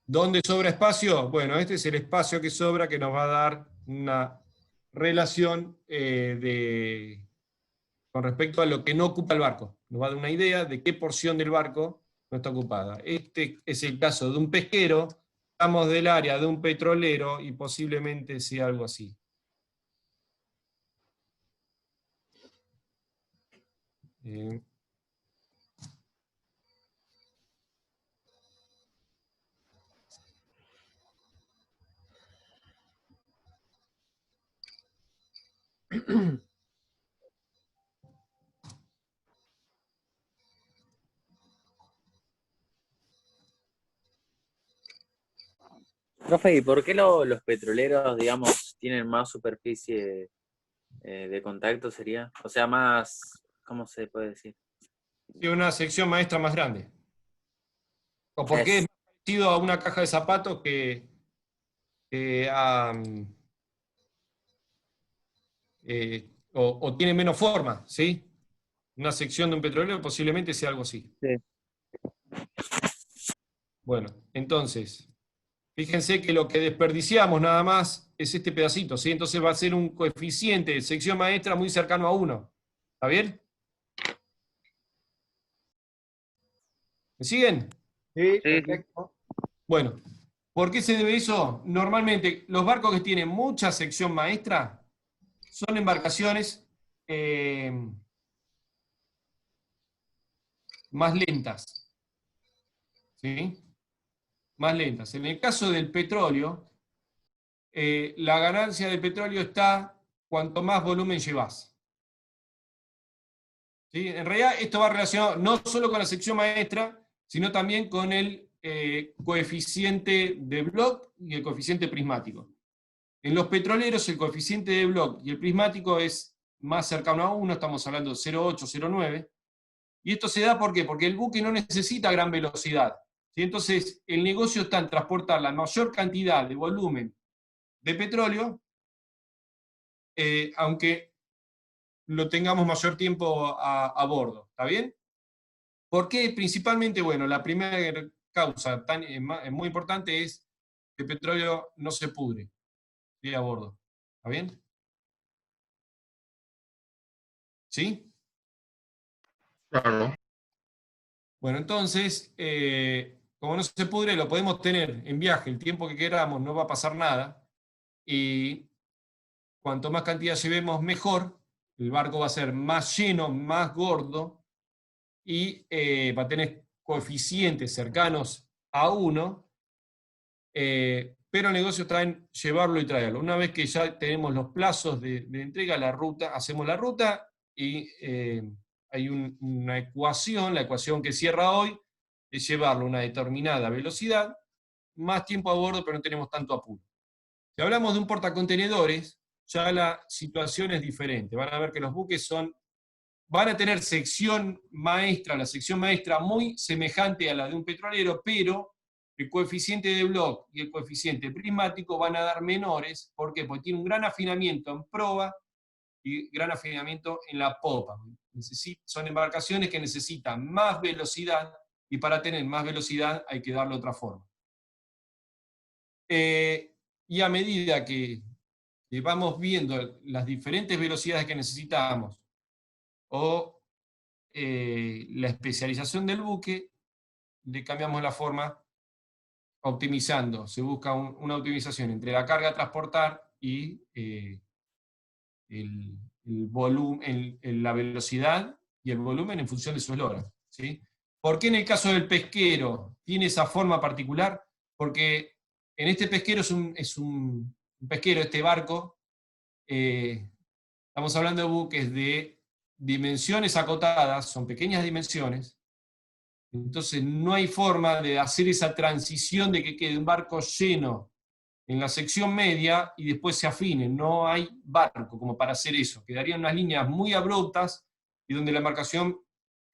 ¿Dónde sobra espacio? Bueno, este es el espacio que sobra, que nos va a dar una relación con respecto a lo que no ocupa el barco. Nos va a dar una idea de qué porción del barco no está ocupada. Este es el caso de un pesquero. Estamos del área de un petrolero y posiblemente sea algo así. Profe, ¿y por qué los petroleros, digamos, tienen más superficie de contacto sería? O sea, más, ¿cómo se puede decir? Tiene una sección maestra más grande. O porque es Es- más parecido a una caja de zapatos que o tiene menos forma, ¿sí? Una sección de un petrolero posiblemente sea algo así. Sí. Bueno, entonces, fíjense que lo que desperdiciamos nada más es este pedacito, ¿sí? Entonces va a ser un coeficiente de sección maestra muy cercano a 1. ¿Está bien? ¿Me siguen? Sí, Sí, perfecto. Bueno, ¿por qué se debe eso? Normalmente los barcos que tienen mucha sección maestra son embarcaciones más lentas, ¿sí? Más lentas. En el caso del petróleo, la ganancia del petróleo está cuanto más volumen llevas. ¿Sí? En realidad esto va relacionado no solo con la sección maestra, sino también con el coeficiente de Bloch y el coeficiente prismático. En los petroleros el coeficiente de Bloch y el prismático es más cercano a 1, estamos hablando de 0,8, 0,9. Y esto se da ¿por qué? Porque el buque no necesita gran velocidad. ¿Sí? Entonces el negocio está en transportar la mayor cantidad de volumen de petróleo, aunque lo tengamos mayor tiempo a bordo. ¿Está bien? ¿Por qué? Principalmente, bueno, la primera causa muy importante es que el petróleo no se pudre, ¿sí? A bordo. ¿Está bien? ¿Sí? Claro. Bueno, entonces, como no se pudre, lo podemos tener en viaje el tiempo que queramos, no va a pasar nada. Y cuanto más cantidad llevemos, mejor. El barco va a ser más lleno, más gordo, y va a tener coeficientes cercanos a 1, pero el negocio está en llevarlo y traerlo. Una vez que ya tenemos los plazos de entrega, la ruta, hacemos la ruta y hay una ecuación, la ecuación que cierra hoy, es llevarlo a una determinada velocidad, más tiempo a bordo, pero no tenemos tanto apuro. Si hablamos de un portacontenedores, ya la situación es diferente. Van a ver que los buques van a tener sección maestra, la sección maestra muy semejante a la de un petrolero, pero el coeficiente de Bloch y el coeficiente prismático van a dar menores. ¿Por qué? Porque tiene un gran afinamiento en proa y gran afinamiento en la popa. Son embarcaciones que necesitan más velocidad, y para tener más velocidad hay que darle otra forma. Y a medida que vamos viendo las diferentes velocidades que necesitamos, o la especialización del buque, le cambiamos la forma optimizando. Se busca una optimización entre la carga a transportar y el volumen, la velocidad y el volumen en función de su eslora, ¿sí? ¿Por qué en el caso del pesquero tiene esa forma particular? Porque en este pesquero es un un pesquero, este barco, estamos hablando de buques de dimensiones acotadas, son pequeñas dimensiones, entonces no hay forma de hacer esa transición de que quede un barco lleno en la sección media y después se afine. No hay barco como para hacer eso. Quedarían unas líneas muy abruptas y donde la embarcación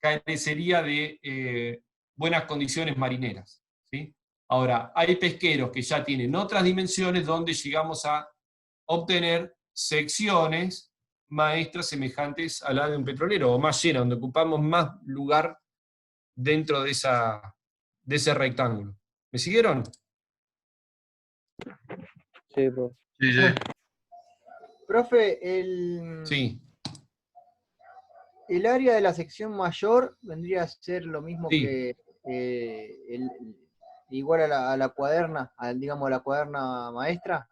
carecería de buenas condiciones marineras, ¿sí? Ahora, hay pesqueros que ya tienen otras dimensiones donde llegamos a obtener secciones maestras semejantes a la de un petrolero, o más llenas, donde ocupamos más lugar dentro de ese rectángulo. ¿Me siguieron? Sí, profe. Sí, sí. Profe, Sí. el área de la sección mayor vendría a ser lo mismo Sí. que igual a la cuaderna, digamos, a la cuaderna maestra.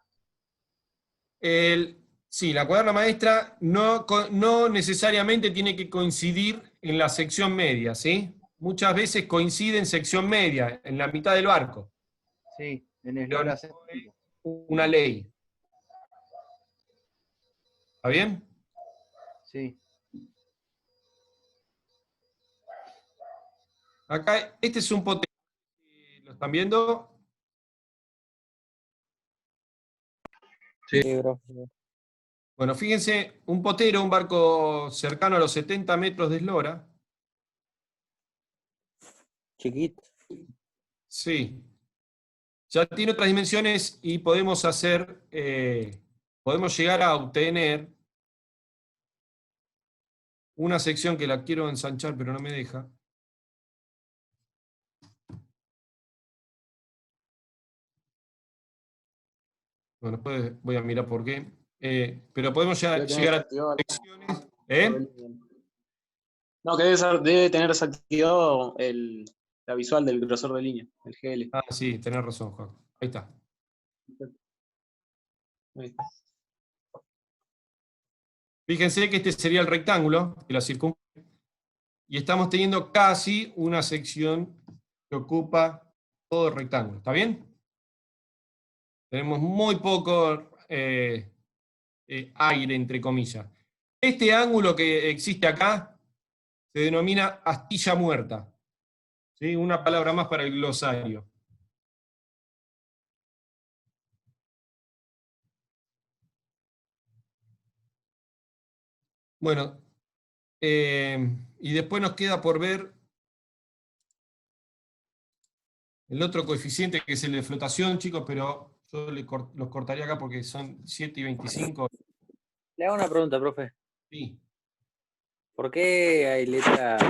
Sí, la cuaderna maestra no necesariamente tiene que coincidir en la sección media, ¿sí? Muchas veces coincide en sección media, en la mitad del barco. Sí, en el Pero no eslora es una ley. ¿Está bien? Sí. Acá, este es un potero. ¿Lo están viendo? Sí. Sí, profe. Bueno, fíjense, un potero, un barco cercano a los 70 metros de eslora. Chiquito. Sí. Ya tiene otras dimensiones y podemos llegar a obtener una sección que la quiero ensanchar, pero no me deja. Bueno, después voy a mirar por qué. Pero podemos Debe tener llegar a desactivado secciones. No, que debe tener desactivado la visual del grosor de línea, el GL. Ah, sí, tenés razón, Juan. Ahí está. Ahí está. Fíjense que este sería el rectángulo de la circunferencia. Y estamos teniendo casi una sección que ocupa todo el rectángulo. ¿Está bien? Tenemos muy poco aire, entre comillas. Este ángulo que existe acá se denomina astilla muerta. ¿Sí? Una palabra más para el glosario. Bueno, y después nos queda por ver el otro coeficiente que es el de flotación, chicos, pero yo los cortaría acá porque son 7 y 25. Le hago una pregunta, profe. Sí. ¿Por qué hay letras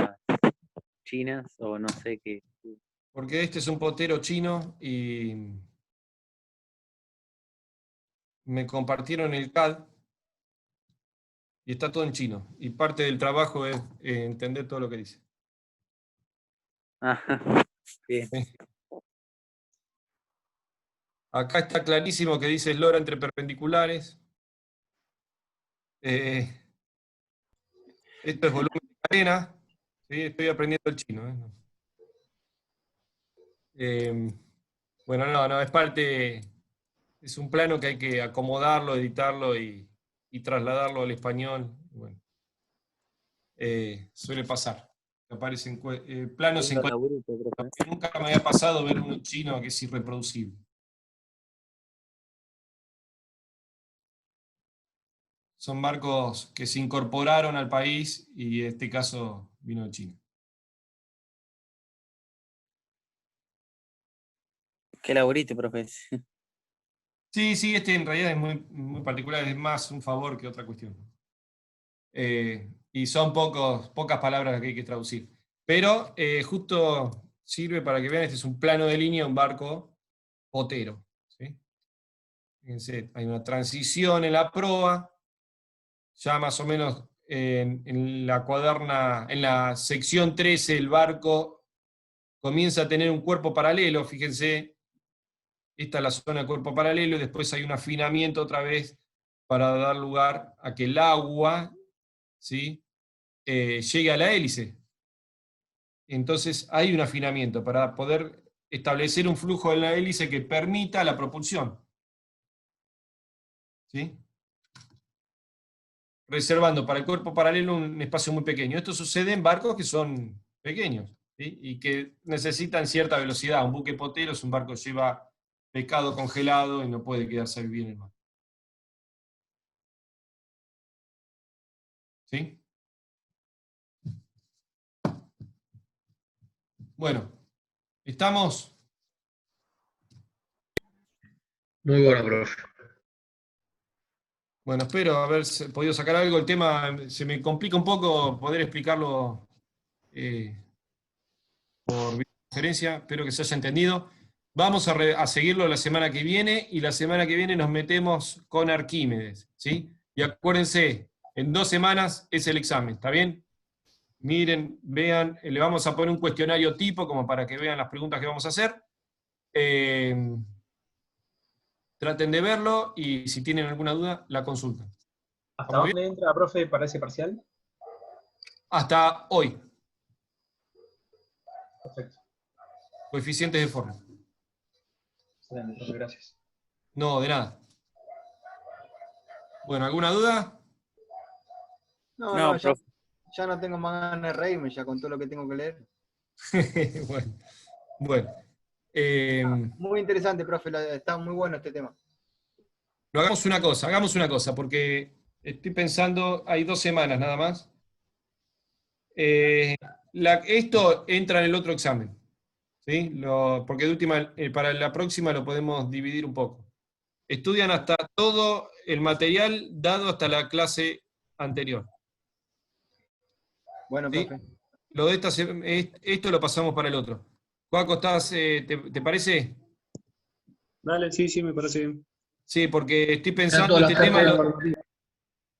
chinas o no sé qué? Porque este es un potero chino y me compartieron el CAD y está todo en chino. Y parte del trabajo es entender todo lo que dice. Ajá, bien. Sí. Acá está clarísimo que dice eslora entre perpendiculares. Esto es volumen de cadena. ¿Sí? Estoy aprendiendo el chino. Bueno, no, es parte, es un plano que hay que acomodarlo, editarlo y trasladarlo al español. Bueno, suele pasar. Aparecen planos en Lindo laburito, profe. nunca me había pasado ver uno chino que es irreproducible. Son barcos que se incorporaron al país y en este caso vino de China. Qué laburito, profe. Sí, este en realidad es muy particular, es más un favor que otra cuestión. Y son pocas palabras que hay que traducir. Pero justo sirve para que vean, este es un plano de línea, un barco potero. ¿Sí? Fíjense, hay una transición en la proa, ya más o menos en la cuaderna, en la sección 13, el barco comienza a tener un cuerpo paralelo, fíjense, esta es la zona de cuerpo paralelo, y después hay un afinamiento otra vez para dar lugar a que el agua, ¿sí? Llegue a la hélice. Entonces hay un afinamiento para poder establecer un flujo en la hélice que permita la propulsión. ¿sí? Reservando para el cuerpo paralelo un espacio muy pequeño. Esto sucede en barcos que son pequeños, ¿sí? Y que necesitan cierta velocidad. Un buque potero es un barco que lleva pescado congelado y no puede quedarse a vivir en el mar. ¿Sí? Bueno, ¿estamos? Muy bueno, profe. Bueno, espero haber podido sacar algo. El tema se me complica un poco poder explicarlo por videoconferencia. Espero que se haya entendido. Vamos a seguirlo la semana que viene y la semana que viene nos metemos con Arquímedes, ¿sí? Y acuérdense, en 2 semanas es el examen, ¿está bien? Miren, vean, le vamos a poner un cuestionario tipo como para que vean las preguntas que vamos a hacer. Traten de verlo y si tienen alguna duda, la consultan. ¿Hasta dónde entra, profe, para ese parcial? Hasta hoy. Perfecto. Coeficientes de forma. Excelente, profe, gracias. No, de nada. Bueno, ¿alguna duda? No, No, ya, profe. ya no tengo más ganas de reírme ya con todo lo que tengo que leer. Bueno. Muy interesante, profe, está muy bueno este tema. Pero hagamos una cosa, porque estoy pensando, hay 2 semanas nada más. Esto entra en el otro examen, ¿sí? Porque de última, para la próxima lo podemos dividir un poco. Estudian hasta todo el material dado hasta la clase anterior. Bueno, ¿Sí? profe. Lo de esto lo pasamos para el otro. Juaco, ¿te parece? Dale, sí, sí, me parece bien. Sí, porque estoy Están pensando todas las este tema. partes de normativa.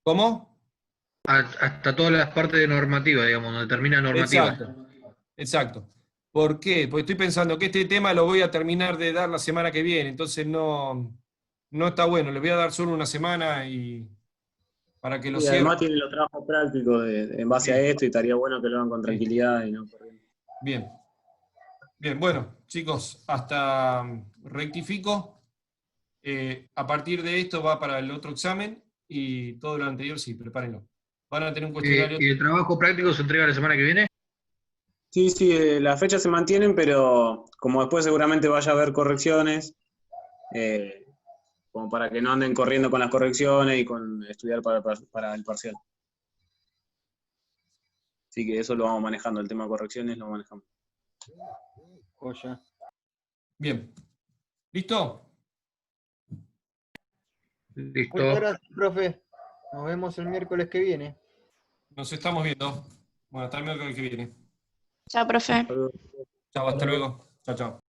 ¿Cómo? Hasta todas las partes de normativa, digamos, donde termina normativa. Exacto, exacto. ¿Por qué? Porque estoy pensando que este tema lo voy a terminar de dar la semana que viene, entonces no está bueno. Le voy a dar solo una semana y para que lo Y cierre. además tiene los trabajos prácticos en base a Bien. esto y estaría bueno que lo hagan con tranquilidad y no corriendo. Bien. Bien, bueno, chicos, hasta rectifico. A partir de esto va para el otro examen y todo lo anterior sí, prepárenlo. Van a tener un cuestionario. ¿Y el trabajo práctico se entrega la semana que viene? Sí, sí, las fechas se mantienen, pero como después seguramente vaya a haber correcciones, como para que no anden corriendo con las correcciones y con estudiar para el parcial. Así que eso lo vamos manejando, el tema de correcciones lo manejamos. Joya. Bien. ¿Listo? Listo. Muchas gracias, profe. Nos vemos el miércoles que viene. Nos estamos viendo. Bueno, hasta el miércoles que viene. Chao, profe. Chao, hasta luego. Chao, chao.